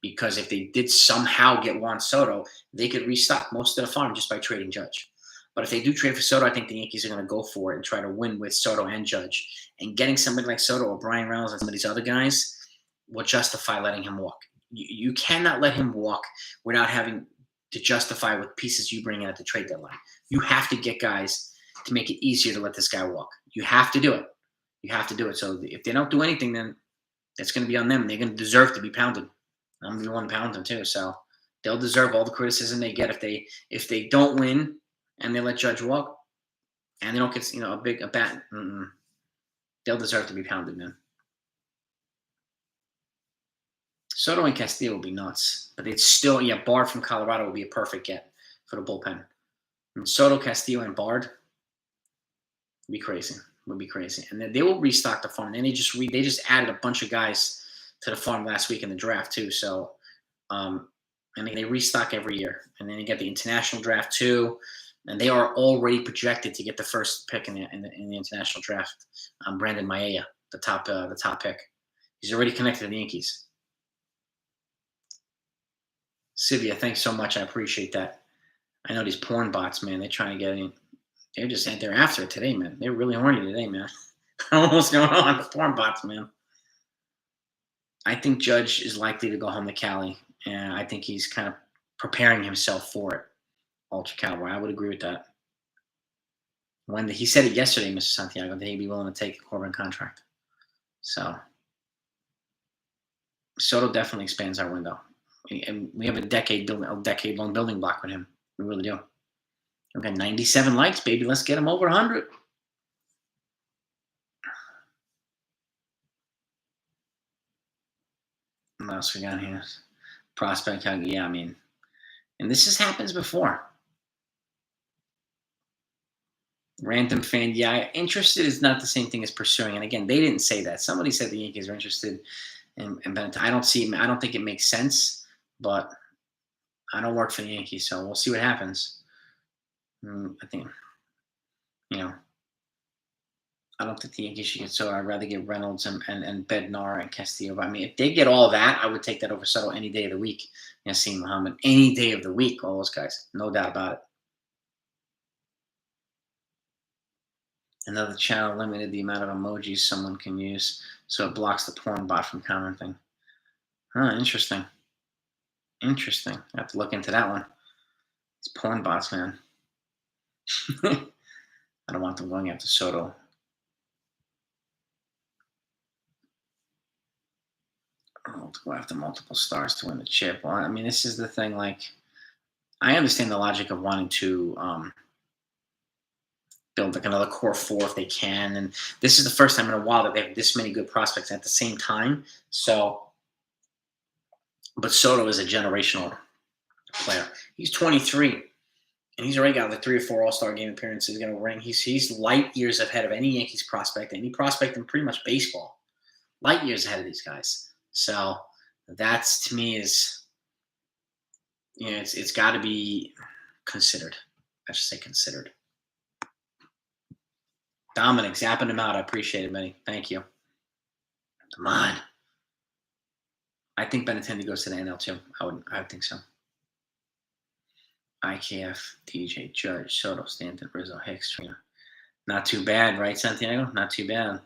because if they did somehow get Juan Soto, they could restock most of the farm just by trading Judge. But if they do trade for Soto, I think the Yankees are going to go for it and try to win with Soto and Judge. And getting somebody like Soto or Brian Reynolds and some of these other guys will justify letting him walk. You cannot let him walk without having to justify with pieces you bring in at the trade deadline. You have to get guys to make it easier to let this guy walk. You have to do it. You have to do it. So if they don't do anything, then it's going to be on them. They're going to deserve to be pounded. I'm going to be one to pound them too. So they'll deserve all the criticism they get if they don't win and they let Judge walk and they don't get a bat. They'll deserve to be pounded, man. Soto and Castillo will be nuts, but it's still Bard from Colorado will be a perfect get for the bullpen. And Soto, Castillo, and Bard would be crazy. Would be crazy, and then they will restock the farm. And then they just added a bunch of guys to the farm last week in the draft too. So, and they restock every year, and then you get the international draft too. And they are already projected to get the first pick in the international draft. Brandon Maella, the top pick. He's already connected to the Yankees. Sivia, thanks so much. I appreciate that. I know these porn bots, man. They're trying to get in. They're after it today, man. They're really horny today, man. I don't know what's going on. The porn bots, man. I think Judge is likely to go home to Cali, and I think he's kind of preparing himself for it. Ultra Cowboy, I would agree with that. He said it yesterday, Mr. Santiago, that he'd be willing to take a Corbin contract. So Soto definitely expands our window. And we have a decade-long building block with him. We really do. Okay, 97 likes, baby. Let's get him over 100. What else we got here? Prospect, yeah, I mean, and this happens before. Random fan, yeah, interested is not the same thing as pursuing. And again, they didn't say that. Somebody said the Yankees are interested in Benetton. I don't think it makes sense, but I don't work for the Yankees, so we'll see what happens. I think, I don't think the Yankees should get Soto. I'd rather get Reynolds and Bednar and Castillo. But I mean, if they get all that, I would take that over Soto any day of the week. Yassin Muhammad, any day of the week, all those guys. No doubt about it. Another channel limited the amount of emojis someone can use, so it blocks the porn bot from commenting. Huh, interesting. Interesting. I have to look into that one. It's porn bots, man. I don't want them going after Soto. To go after multiple stars to win the chip. Well, I mean, this is the thing. Like, I understand the logic of wanting to build like another core four if they can, and this is the first time in a while that they have this many good prospects at the same time. So, but Soto is a generational player. He's 23, and he's already got like 3 or 4 All-Star game appearances. He's going to ring. He's light years ahead of any Yankees prospect, any prospect in pretty much baseball. Light years ahead of these guys. So that's, to me, is, it's got to be considered. I should say considered. Dominic, zapping him out. I appreciate it, Benny. Thank you. Come on. I think Benintendi goes to the NL too. I would think so. IKF, DJ, Judge, Soto, Stanton, Rizzo, Hicks, Trina. Not too bad, right, Santiago? Not too bad.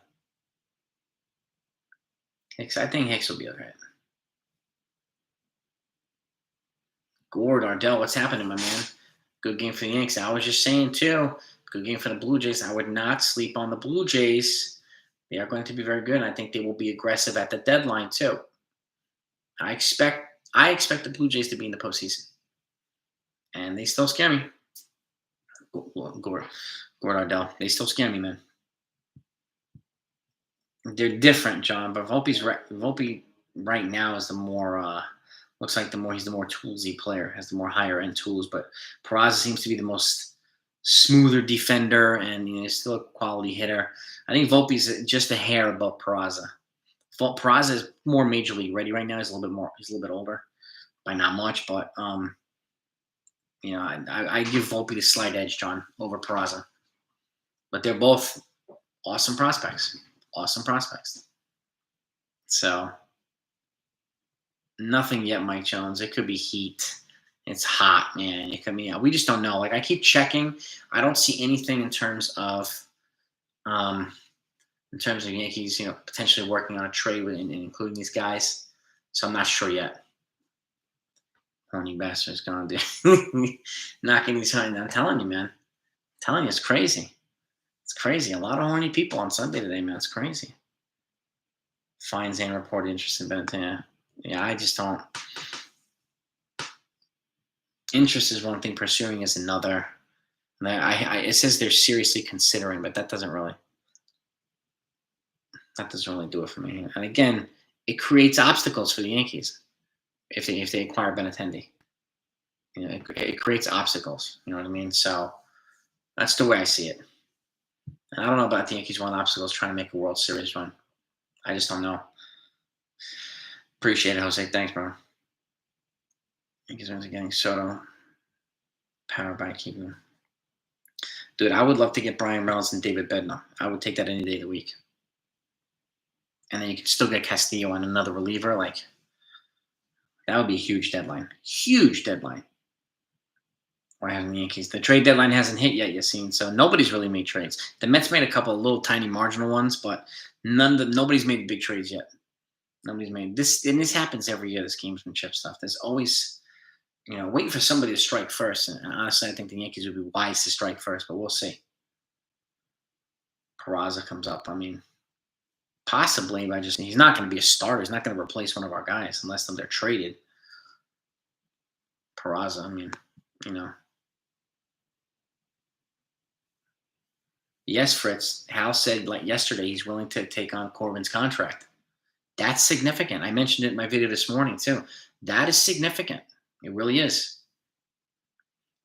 Hicks, I think Hicks will be all right. Gord, Ardell, what's happening, my man? Good game for the Yanks. I was just saying, too. Good game for the Blue Jays. I would not sleep on the Blue Jays. They are going to be very good, and I think they will be aggressive at the deadline, too. I expect the Blue Jays to be in the postseason. And they still scare me. Gord Ardell. They still scare me, man. They're different, John, but Volpe right now is the more looks like he's the more toolsy player, has the more higher end tools, but Peraza seems to be the most smoother defender, and he's still a quality hitter. I think Volpe's just a hair above Peraza. Peraza is more major league ready right now. He's a little bit older by not much, but I give Volpe the slight edge, John, over Peraza. But they're both awesome prospects. Awesome prospects. So Nothing yet, Mike Jones. It could be heat. It's hot, man. It could be. We just don't know. Like I keep checking. I don't see anything um, in terms of Yankees, potentially working on a trade with and including these guys. So I'm not sure yet. Horny bastard's gonna do knocking these horny. I'm telling you, man. I'm telling you, it's crazy. It's crazy. A lot of horny people on Sunday today, man. It's crazy. Fines and reported interest in Benetton. Yeah, I just don't. Interest is one thing, pursuing is another. It says they're seriously considering, but that doesn't really do it for me. And again, it creates obstacles for the Yankees if they acquire Benintendi. It creates obstacles. You know what I mean? So that's the way I see it. And I don't know about the Yankees want obstacles trying to make a World Series run. I just don't know. Appreciate it, Jose. Thanks, bro. Yankees are getting Soto. Power by keeping. Dude, I would love to get Brian Reynolds and David Bednar. I would take that any day of the week. And then you could still get Castillo on another reliever. Like, that would be a huge deadline. Huge deadline. Why haven't the Yankees? The trade deadline hasn't hit yet, Yassine. So nobody's really made trades. The Mets made a couple of little tiny marginal ones, but nobody's made big trades yet. Nobody's made this, and this happens every year. This gamesmanship stuff. There's always, waiting for somebody to strike first. And honestly, I think the Yankees would be wise to strike first, but we'll see. Peraza comes up. I mean, possibly, but he's not going to be a starter. He's not going to replace one of our guys unless they're traded. Peraza, I mean, Yes, Fritz. Hal said like yesterday he's willing to take on Corbin's contract. That's significant. I mentioned it in my video this morning too. That is significant. It really is.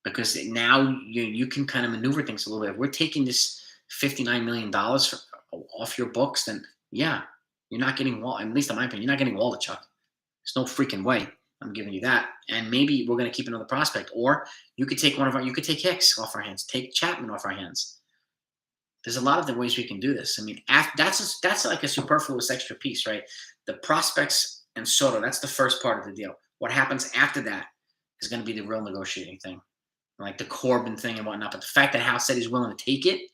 Because now you can kind of maneuver things a little bit. If we're taking this $59 million off your books, then yeah, you're not getting Wall. At least in my opinion, you're not getting Waldichuk. There's no freaking way. I'm giving you that. And maybe we're going to keep another prospect, or you could take you could take Hicks off our hands, take Chapman off our hands. There's a lot of the ways we can do this. I mean, that's like a superfluous extra piece, right? The prospects and Soto, that's the first part of the deal. What happens after that is going to be the real negotiating thing, like the Corbin thing and whatnot. But the fact that Hal said he's willing to take it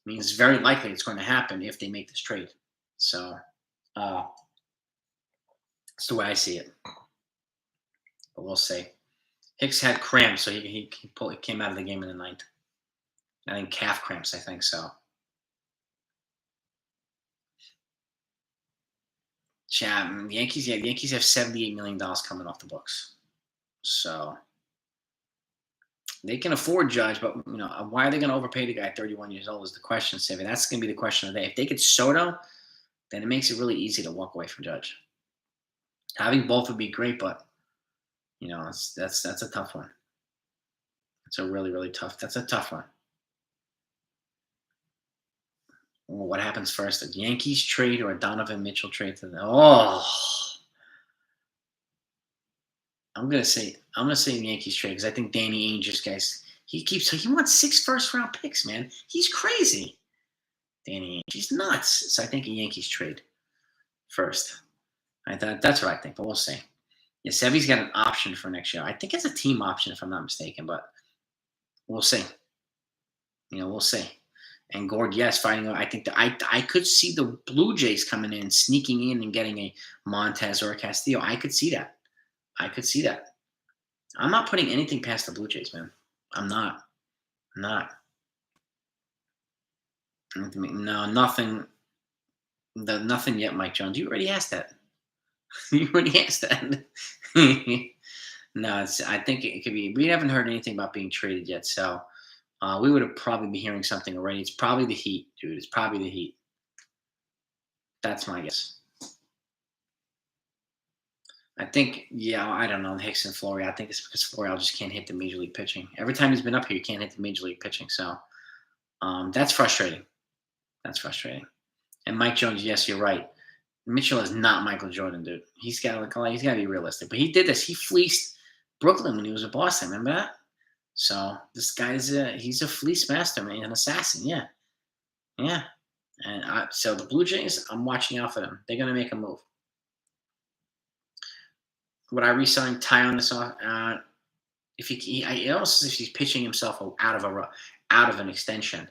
means very likely it's going to happen if they make this trade. So that's the way I see it. But we'll see. Hicks had cramps, so he came out of the game in the ninth. I think calf cramps, I think so. Chapman, the Yankees have $78 million coming off the books. So they can afford Judge, but why are they going to overpay the guy at 31 years old is the question, Savvy. That's going to be the question of the day. If they get Soto, then it makes it really easy to walk away from Judge. Having both would be great, but that's a tough one. It's a really, really tough. That's a tough one. Well, what happens first? A Yankees trade or a Donovan Mitchell trade to I'm gonna say the Yankees trade because I think Danny Ainge, guys, he wants 6 first-round picks, man. He's crazy. Danny Ainge, he's nuts. So I think a Yankees trade first. That's what I think, but we'll see. Yeah, Sevy's got an option for next year. I think it's a team option if I'm not mistaken, but we'll see. We'll see. And Gord, yes, fighting. I think that I could see the Blue Jays coming in, sneaking in, and getting a Montez or a Castillo. I could see that. I'm not putting anything past the Blue Jays, man. I'm not. No, nothing. Nothing yet, Mike Jones. You already asked that. No, I think it could be. We haven't heard anything about being traded yet, so. We would have probably be hearing something already. It's probably the Heat, dude. It's probably the Heat. That's my guess. I think, I don't know, Hicks and Florial. I think it's because Florial just can't hit the major league pitching. Every time he's been up here, he can't hit the major league pitching. So that's frustrating. And Mike Jones, yes, you're right. Mitchell is not Michael Jordan, dude. He's got to be realistic. But he did this. He fleeced Brooklyn when he was in Boston. Remember that? So this guy's he's a fleece master, man, an assassin. Yeah. And so the Blue Jays, I'm watching out for them. They're gonna make a move. Would I re-sign Ty on this? If it almost as if he's pitching himself out of an extension.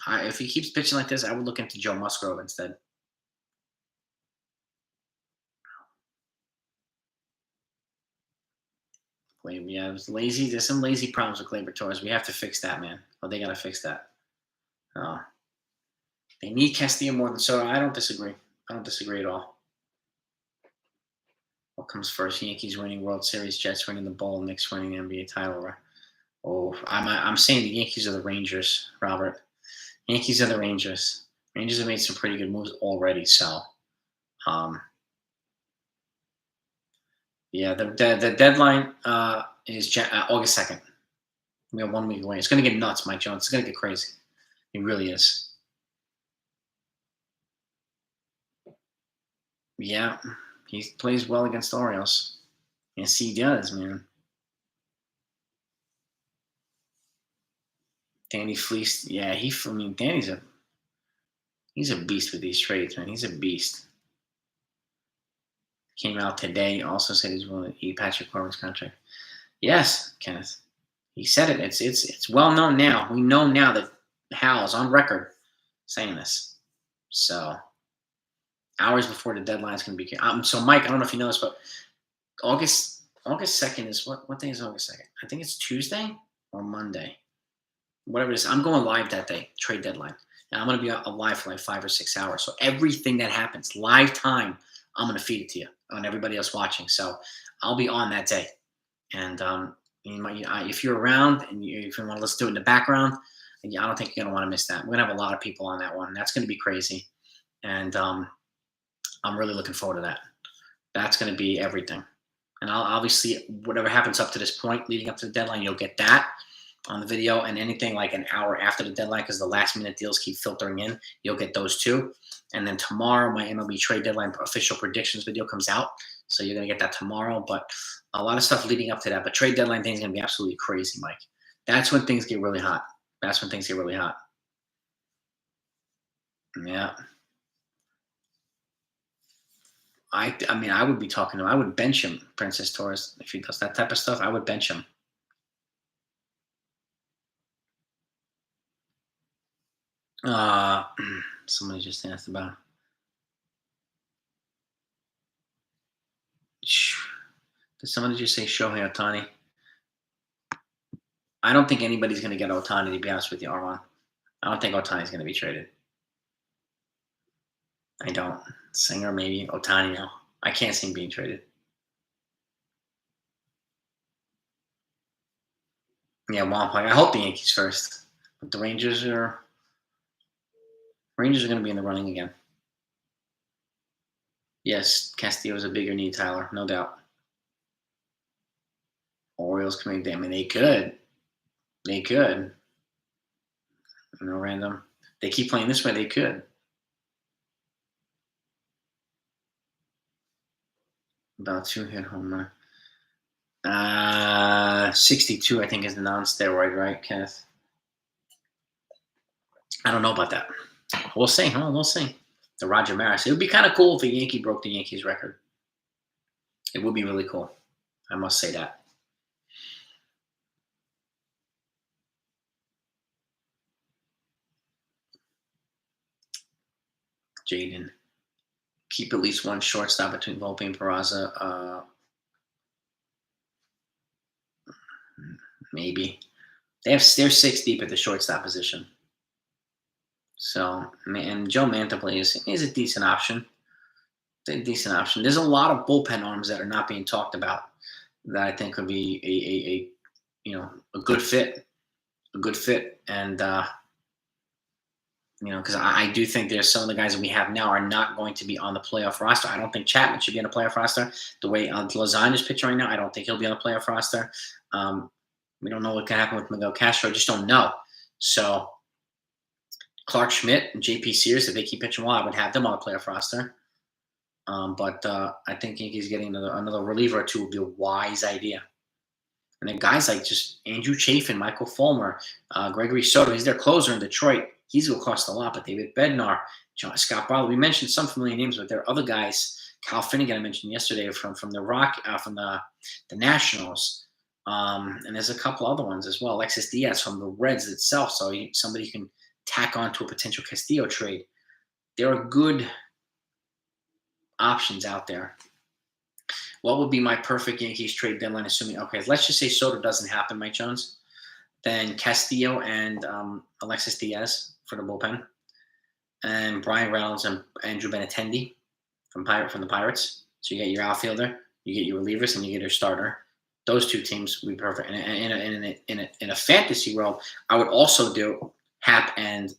If he keeps pitching like this, I would look into Joe Musgrove instead. Yeah, it was lazy. There's some lazy problems with Gleyber Torres. We have to fix that, man. Oh, they gotta fix that. Oh, they need Castillo more than Soto. I don't disagree. I don't disagree at all. What comes first? Yankees winning World Series, Jets winning the Bowl, Knicks winning the NBA title. Oh, I'm saying the Yankees are the Rangers, Robert. Yankees are the Rangers. Rangers have made some pretty good moves already. So, um, yeah, the deadline is August 2nd. We have 1 week away. It's going to get nuts, Mike Jones. It's going to get crazy. It really is. Yeah, he plays well against Orioles. Yes, he does, man. Danny fleeced. Yeah, I mean, he's a beast with these trades, man. He's a beast. Came out today. Also said he's willing to eat Patrick Corbin's contract. Yes, Kenneth. He said it. It's well known now. We know now that Hal is on record saying this. So hours before the deadline is going to be. So Mike, I don't know if you know this, but August 2nd is what day is August 2nd? I think it's Tuesday or Monday. Whatever it is. I'm going live that day, trade deadline. And I'm going to be live for like 5 or 6 hours. So everything that happens, live time, I'm going to feed it to you and everybody else watching. So I'll be on that day. And if you're around and if you want to listen to it in the background, I don't think you're going to want to miss that. We're going to have a lot of people on that one. That's going to be crazy. And I'm really looking forward to that. That's going to be everything. And I'll obviously, whatever happens up to this point, leading up to the deadline, you'll get that on the video, and anything like an hour after the deadline, because the last minute deals keep filtering in, you'll get those too. And then tomorrow, my MLB trade deadline official predictions video comes out. So you're going to get that tomorrow, but a lot of stuff leading up to that. But trade deadline thing is going to be absolutely crazy, Mike. That's when things get really hot. That's when things get really hot. Yeah. I mean, I would be talking to him. I would bench him, Princess Torres. If he does that type of stuff, I would bench him. Somebody just asked about. Did somebody just say Shohei Ohtani? I don't think anybody's going to get Ohtani, to be honest with you, Armand. I don't think Ohtani's going to be traded. I don't. Singer, maybe. Ohtani, no. I can't see him being traded. Yeah, Juan. I hope the Yankees first. But the Rangers are going to be in the running again. Yes, Castillo is a bigger need, Tyler, no doubt. Orioles coming down. I mean, they could. They could. No random. They keep playing this way, they could. About 2-hit home run. 62, I think, is the non-steroid, right, Kenneth? I don't know about that. We'll see. We'll see. The Roger Maris. It would be kind of cool if a Yankee broke the Yankees record. It would be really cool. I must say that. Jaden. Keep at least one shortstop between Volpe and Peraza. Maybe. They're 6 deep at the shortstop position. So, and Joe Mantiply is a decent option. There's a lot of bullpen arms that are not being talked about that I think would be a good fit. And because I do think there's some of the guys that we have now are not going to be on the playoff roster. I don't think Chapman should be on the playoff roster. The way Lazan is pitching right now, I don't think he'll be on the playoff roster. We don't know what can happen with Miguel Castro. Just don't know. So Clark Schmidt and JP Sears, if they keep pitching well, I would have them on the playoff roster. But I think Yankees getting another reliever or two would be a wise idea. And then guys like just Andrew Chafin, Michael Fulmer, Gregory Soto, he's their closer in Detroit. He's going to cost a lot, but David Bednar, Scott Barlow. We mentioned some familiar names, but there are other guys Kyle Finnegan I mentioned yesterday from the Nationals. And there's a couple other ones as well. Alexis Diaz from the Reds itself. So somebody you can tack on to a potential Castillo trade. There are good options out there. What would be my perfect Yankees trade deadline? Assuming, okay, let's just say Soto doesn't happen, Mike Jones. Then Castillo and Alexis Diaz for the bullpen, and Brian Reynolds and Andrew Benintendi from the Pirates. So you get your outfielder, you get your relievers, and you get your starter. Those two teams would be perfect. And in a fantasy world, I would also do Happ and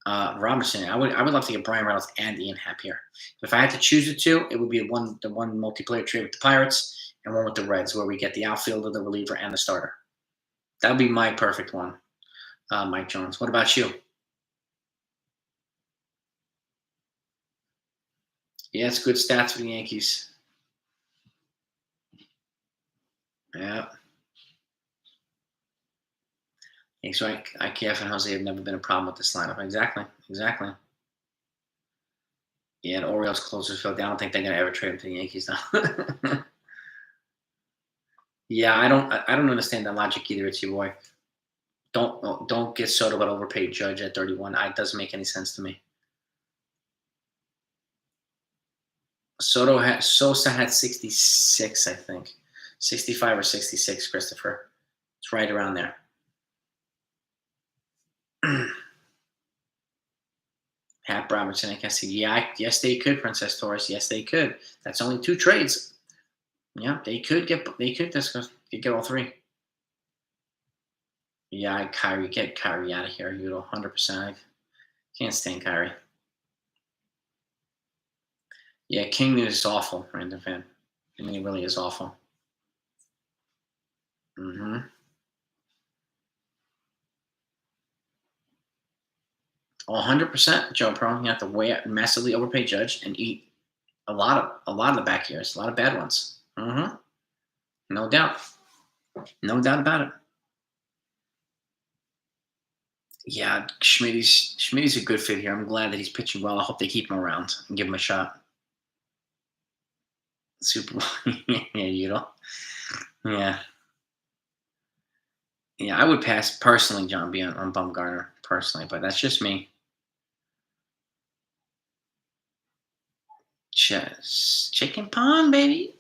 Robinson. I would love to get Brian Reynolds and Ian Happ here. If I had to choose the two, it would be the one multiplayer trade with the Pirates and one with the Reds, where we get the outfielder, the reliever, and the starter. That would be my perfect one, Mike Jones. What about you? Yeah, it's good stats for the Yankees. Yeah. So IKF and Jose have never been a problem with this lineup. Exactly. Yeah, the Orioles closers filled. I don't think they're gonna ever trade him to the Yankees now. Yeah, I don't understand that logic either, it's your boy. Don't get Soto but overpaid Judge at 31. It doesn't make any sense to me. Sosa had 66, I think. 65 or 66, Christopher. It's right around there. Hap Robertson, I guess. Yeah, yes, they could, Princess Torres. Yes, they could. That's only 2 trades. Yeah, they could get all 3. Yeah, get Kyrie out of here, you know, 100%. I can't stand Kyrie. Yeah, King is awful, random fan. I mean, he really is awful. 100%, Joe Pro. You have to massively overpay Judge and eat a lot of the back years, a lot of bad ones. No doubt, no doubt about it. Yeah, Schmidt's a good fit here. I'm glad that he's pitching well. I hope they keep him around and give him a shot. Super Bowl, yeah, you know, yeah. Yeah, I would pass personally, John B, on Bumgarner personally, but that's just me. Chicken pond, baby.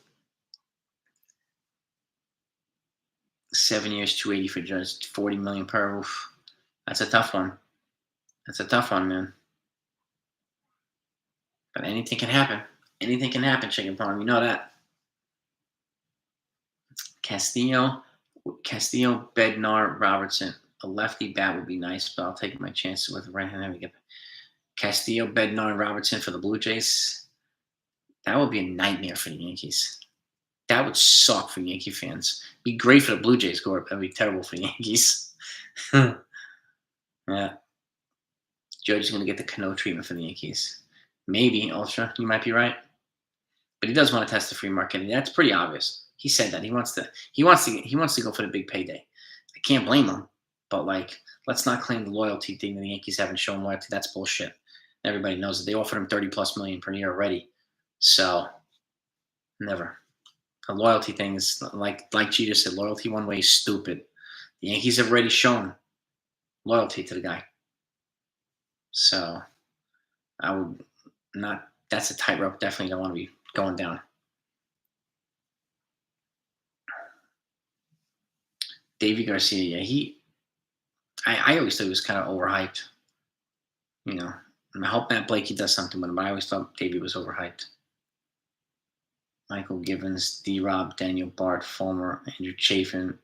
7 years, 280 for Judge, 40 million per. Oof. That's a tough one. That's a tough one, man. But anything can happen. Anything can happen, Chicken Pond. You know that. Castillo, Bednar, Robertson. A lefty bat would be nice, but I'll take my chances with a right-handed. Castillo, Bednar, and Robertson for the Blue Jays. That would be a nightmare for the Yankees. That would suck for Yankee fans. Be great for the Blue Jays, Gorp. That'd be terrible for the Yankees. Yeah. Judge is going to get the Cano treatment for the Yankees. Maybe, Ultra. You might be right. But he does want to test the free market, and that's pretty obvious. He said that he wants to go for the big payday. I can't blame him, but like, let's not claim the loyalty thing that the Yankees haven't shown loyalty. That's bullshit. Everybody knows that they offered him 30+ million per year already. So never. The loyalty thing is like Jeter said, loyalty one way is stupid. The Yankees have already shown loyalty to the guy. So I would not. That's a tightrope. Definitely don't want to be going down. Davey Garcia, yeah, I always thought he was kind of overhyped. You know, and I hope Matt Blakey does something with him, but I always thought Davey was overhyped. Michael Givens, D-Rob, Daniel Bart, Fulmer, Andrew Chafin,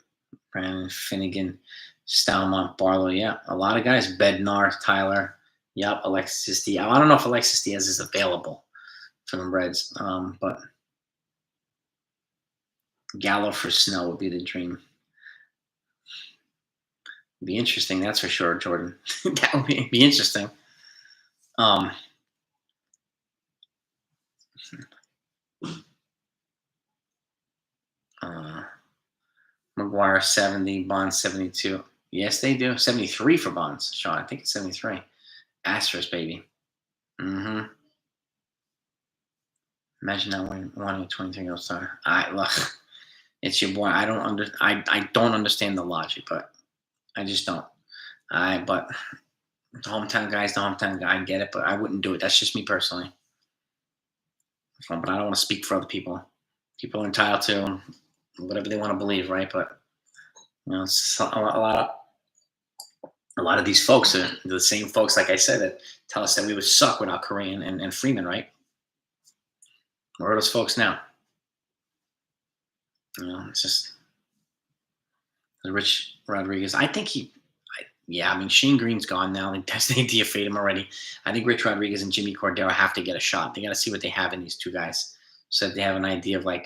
Brandon Finnegan, Stalmont, Barlow. Yeah, a lot of guys. Bednar, Tyler. Yep, Alexis Diaz. I don't know if Alexis Diaz is available for the Reds, but Gallo for Snow would be the dream. Be interesting, that's for sure, Jordan. That would be interesting. McGuire 70, Bonds 72. Yes, they do. 73 for Bonds, Sean. I think it's 73. Astros, baby. Imagine not wanting a 23-year-old starter. Look, it's your boy. I don't understand the logic, but I just don't. But the hometown guy is the hometown guy. I get it, but I wouldn't do it. That's just me personally. But I don't want to speak for other people. People are entitled to whatever they want to believe, right? But it's just a lot of these folks are the same folks, like I said, that tell us that we would suck without Korean and Freeman, right? Where are those folks now? It's just Rich Rodriguez. I think Shane Green's gone now. They DFA'd him already. I think Rich Rodriguez and Jimmy Cordero have to get a shot. They got to see what they have in these two guys so that they have an idea of where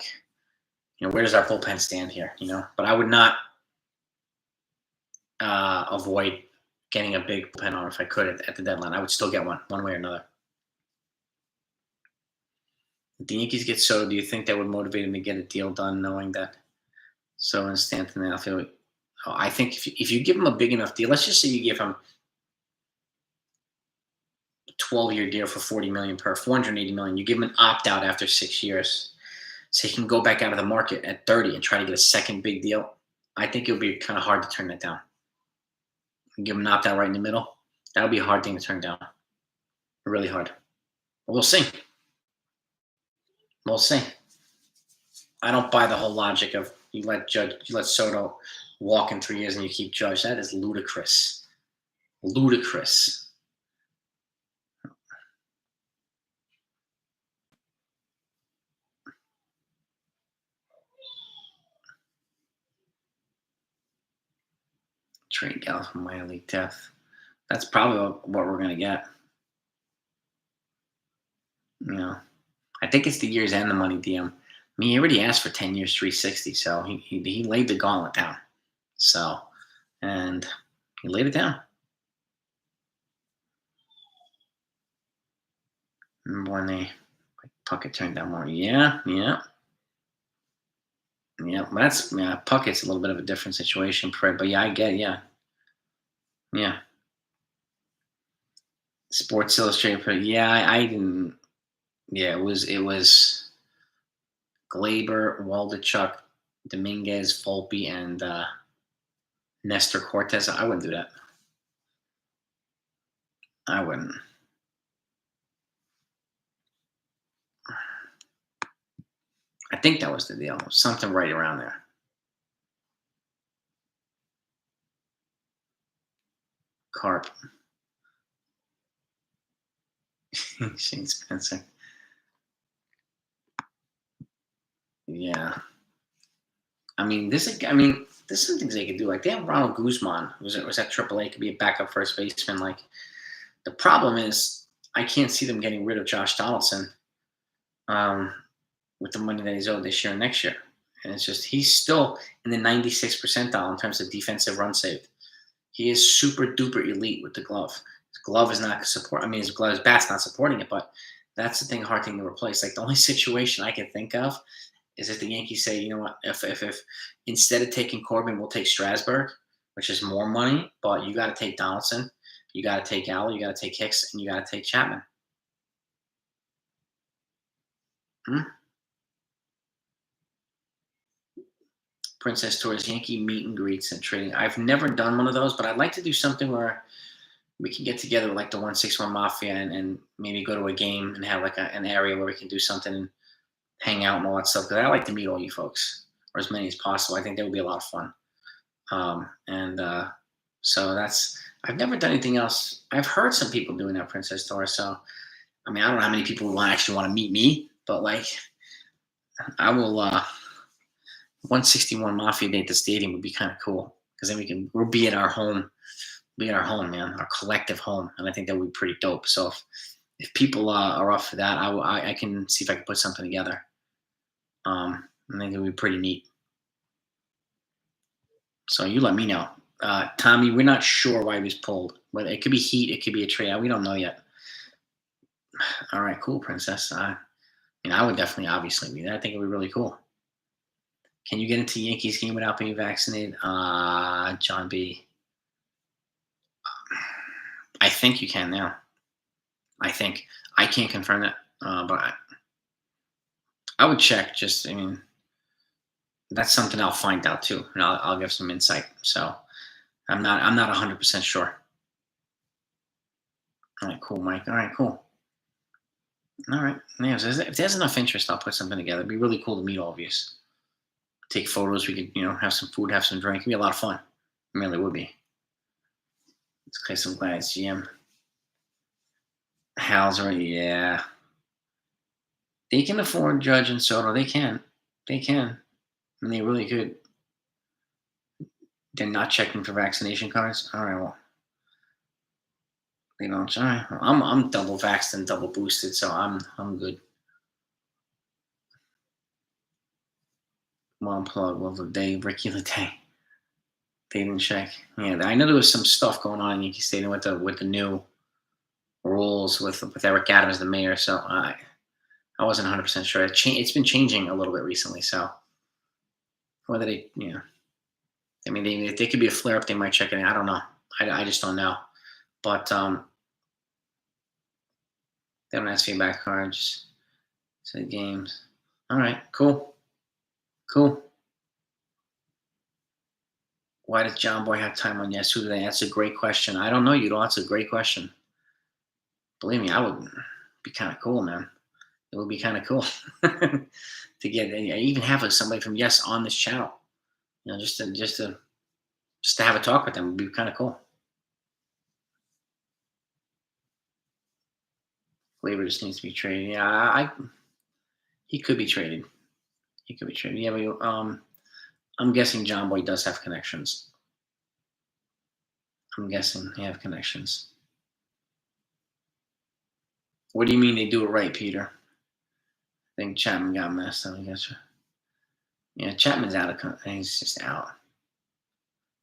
does our bullpen stand here, But I would not avoid getting a big bullpen arm if I could at the deadline. I would still get one way or another. If the Yankees get Soto, do you think that would motivate him to get a deal done knowing that Soto and Stanton and outfield? I think if you give him a big enough deal, let's just say you give him a 12-year deal for $40 million per $480 million. You give him an opt-out after 6 years, so he can go back out of the market at 30 and try to get a second big deal. I think it would be kind of hard to turn that down. Give him an opt-out right in the middle. That would be a hard thing to turn down. Really hard. But we'll see. We'll see. I don't buy the whole logic of you let Soto walk in 3 years and you keep Judge. That is ludicrous. Ludicrous. Trade Gallo from minor league depth. That's probably what we're going to get. I think it's the years and the money, DM. He already asked for 10 years, 360, so he laid the gauntlet down. So, and he laid it down. Remember when Puckett turned down more? Yeah. Puckett's a little bit of a different situation, but yeah, I get it, yeah. Sports Illustrated, but yeah, I didn't. Yeah, it was Glaber, Waldachuk, Dominguez, Volpe, and Nestor Cortez. I wouldn't do that. I wouldn't. I think that was the deal. Something right around there. Carp. Shane Spencer. Yeah. There's some things they could do. Like they have Ronald Guzman, was at AAA, could be a backup first baseman. Like the problem is, I can't see them getting rid of Josh Donaldson with the money that he's owed this year and next year. And it's just he's still in the 96th percentile in terms of defensive run saved. He is super duper elite with the glove. His glove is not his bat's not supporting it, but that's the hard thing to replace. Like the only situation I can think of is if the Yankees say, you know what, if instead of taking Corbin, we'll take Strasburg, which is more money, but you got to take Donaldson, you got to take Allen, you got to take Hicks, and you got to take Chapman. Princess Tours, Yankee meet and greets and trading. I've never done one of those, but I'd like to do something where we can get together with like the 161 Mafia and maybe go to a game and have like an area where we can do something and hang out and all that stuff. Because I like to meet all you folks, or as many as possible. I think that would be a lot of fun. So I've never done anything else. I've heard some people doing that Princess Tour. So, I don't know how many people would actually want to meet me, but like I will, 161 Mafia Day at the stadium would be kind of cool because then we'll be at our home, man, our collective home. And I think that would be pretty dope. So if people are up for that, I can see if I can put something together. I think it would be pretty neat. So you let me know. Tommy, we're not sure why he was pulled. Whether it could be heat, it could be a trade. We don't know yet. All right, cool, Princess. I would definitely, obviously, be there. I think it would be really cool. Can you get into Yankees game without being vaccinated? John B. I think you can now. I think. I can't confirm that, but I would check. Just, I mean, that's something I'll find out too, and I'll give some insight. So I'm not 100% sure. All right, cool, Mike. All right, cool. All right. Yeah, so if there's enough interest, I'll put something together. It'd be really cool to meet all of you. Take photos. We could, have some food, have some drink. It'd be a lot of fun. It really would be. Let's play some guys. GM. Hal's right. Yeah. They can afford Judge and Soto. They can. They can. And they really could. They're not checking for vaccination cards. All right. Well, they don't. All right. Well, I'm double vaxxed and double boosted, so I'm good. One plug of the day, Ricky the day. They didn't check. Yeah, I know there was some stuff going on in Yankee Stadium with the new rules with Eric Adams, the mayor. So I wasn't 100% sure. It's been changing a little bit recently. So whether I mean, if they could be a flare up, they might check it. I don't know. I just don't know. But they don't ask feedback cards. To the games. All right, cool, cool. Why does John Boy have time on yesterday? That's a great question. I don't know, you know. That's a great question. Believe me, I would be kind of cool, man. It would be kind of cool to get even have somebody from Yes on this channel. Just to have a talk with them would be kind of cool. Labor just needs to be traded. Yeah, he could be traded. He could be traded. Yeah, but I'm guessing John Boy does have connections. I'm guessing they have connections. What do you mean they do it right, Peter? I think Chapman got messed up. I guess. Yeah, Chapman's out of. He's just out.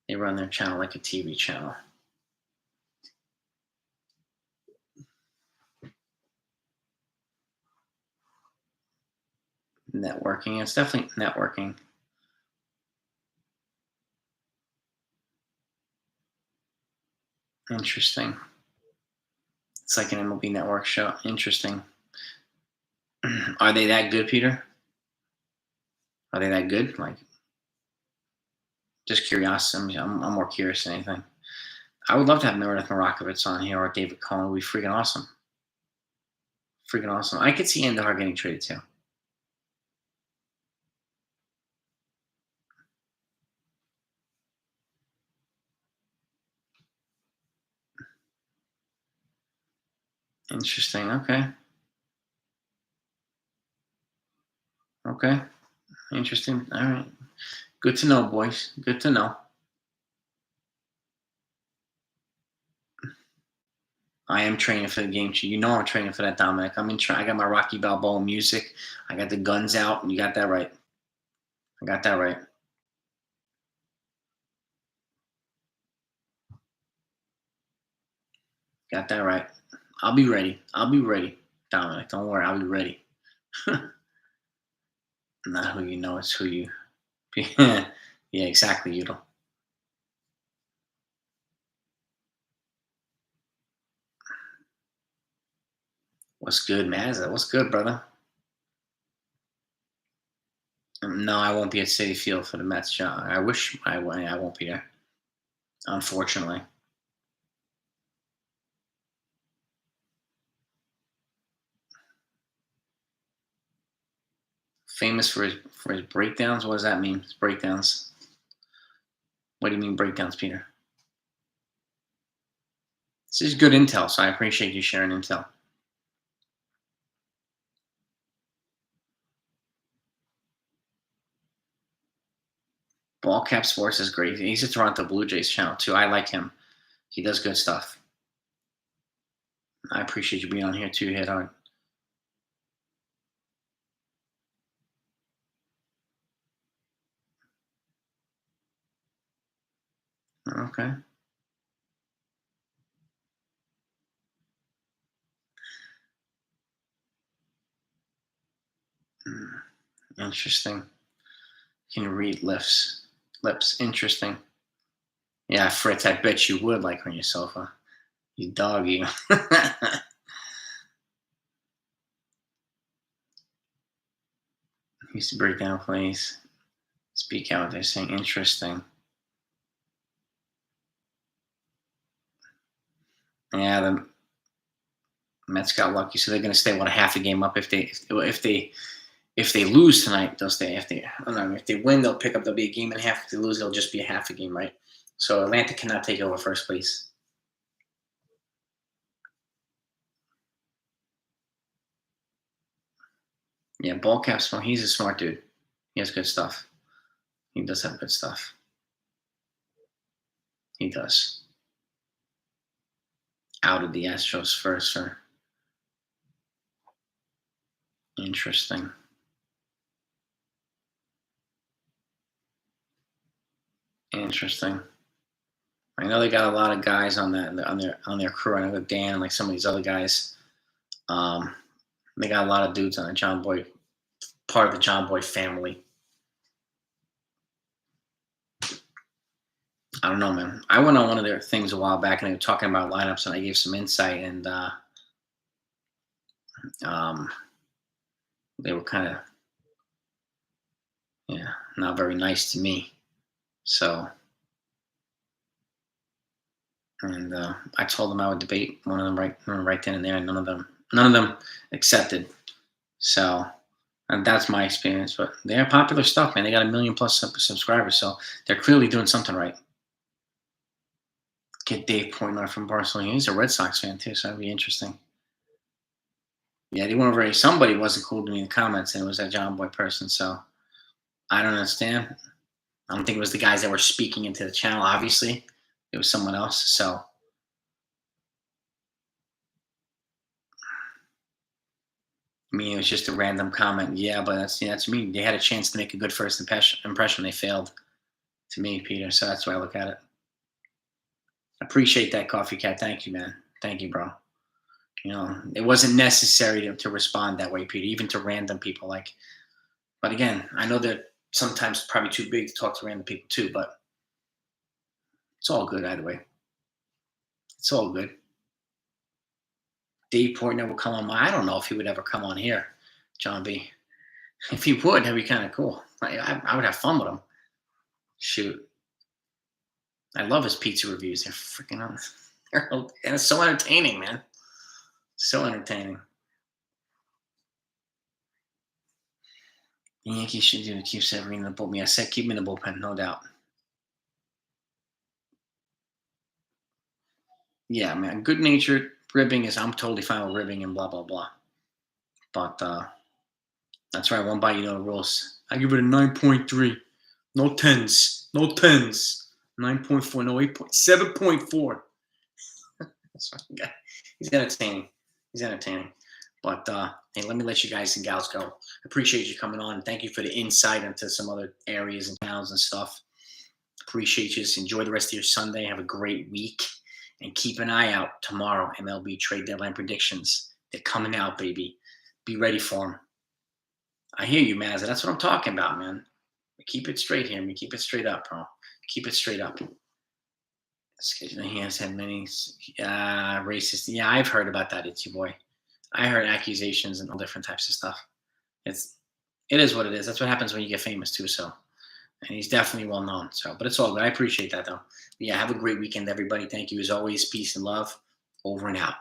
They run their channel like a TV channel. Networking. It's definitely networking. Interesting. It's like an MLB Network show. Interesting. Are they that good, Peter? Are they that good? Like, just curiosity. I'm more curious than anything. I would love to have Meredith Marakovitz on here or David Cohen. It would be freaking awesome. Freaking awesome. I could see Andahar getting traded too. Interesting. Okay. Okay. Interesting. All right. Good to know, boys. Good to know. I am training for the game. You know I'm training for that, Dominic. I got my Rocky Balboa music. I got the guns out, and you got that right. I got that right. Got that right. I'll be ready. I'll be ready, Dominic. Don't worry. I'll be ready. Not who you know, it's who you. Yeah, exactly, Udall. What's good, Mazza? What's good, brother? No, I won't be at City Field for the Mets, John. I wish I won't be there. Unfortunately. Famous for his breakdowns. What does that mean? His breakdowns. What do you mean breakdowns, Peter? This is good intel, so I appreciate you sharing intel. Ballcap Sports is great. He's a Toronto Blue Jays channel too. I like him. He does good stuff. I appreciate you being on here too, Hit Hard. Okay. Interesting. You can read lips. Interesting. Yeah, Fritz, I bet you would like on your sofa. You dog, you. Used to break down plays. Speak out what they're saying. Interesting. Yeah, the Mets got lucky, so they're going to stay a half a game up. If they lose tonight, they'll stay. I don't know, if they win, they'll pick up. There'll be a game and a half. If they lose, it'll just be a half a game, right? So Atlanta cannot take over first place. Yeah, ball cap's fun. He's a smart dude. He has good stuff. He does have good stuff. He does. Out of the Astros first, sir. Interesting. Interesting. I know they got a lot of guys on their crew. I know Dan and like some of these other guys. They got a lot of dudes on the John Boy, part of the John Boy family. I don't know, man. I went on one of their things a while back, and they were talking about lineups, and I gave some insight, and they were kind of, yeah, not very nice to me. So, and I told them I would debate one of them right then and there, and none of them accepted. So, and that's my experience. But they're popular stuff, man. They got 1 million plus subscribers, so they're clearly doing something right. Get Dave Pointner from Barcelona. He's a Red Sox fan too, so that'd be interesting. Yeah, they weren't very. Somebody wasn't cool to me in the comments, and it was that John Boy person. So I don't understand. I don't think it was the guys that were speaking into the channel. Obviously, it was someone else. So I mean, it was just a random comment. Yeah, but that's me. They had a chance to make a good first impression. They failed. To me, Peter. So that's why I look at it. Appreciate that, Coffee Cat. Thank you, man. Thank you, bro. You know, it wasn't necessary to respond that way, Peter, even to random people. Like, but again, I know they're sometimes probably too big to talk to random people too, but it's all good either way. It's all good. Dave Portnoy will come on my. I don't know if he would ever come on here, John B. If he would, that'd be kind of cool. I would have fun with him. Shoot. I love his pizza reviews. They're freaking on. And it's so entertaining, man. So entertaining. The Yankees should do to keep Severino in the bullpen. I said keep him in the bullpen, no doubt. Yeah, man. Good natured ribbing is I'm totally fine with ribbing and blah blah blah. But that's right, one bite, you know the rules. I give it a 9.3. No tens. No tens. 9.4, no 8. 7.4. That's fucking guy. He's entertaining. He's entertaining. But hey, let me let you guys and gals go. Appreciate you coming on. Thank you for the insight into some other areas and towns and stuff. Appreciate you. Just enjoy the rest of your Sunday. Have a great week. And keep an eye out tomorrow. MLB trade deadline predictions. They're coming out, baby. Be ready for them. I hear you, Mazza. That's what I'm talking about, man. We keep it straight here. We keep it straight up, bro. Keep it straight up. He has had many racist. Yeah, I've heard about that. It's your boy. I heard accusations and all different types of stuff. It is what it is. That's what happens when you get famous too. So, and he's definitely well known. So, but it's all good. I appreciate that though. Yeah, have a great weekend, everybody. Thank you as always. Peace and love. Over and out.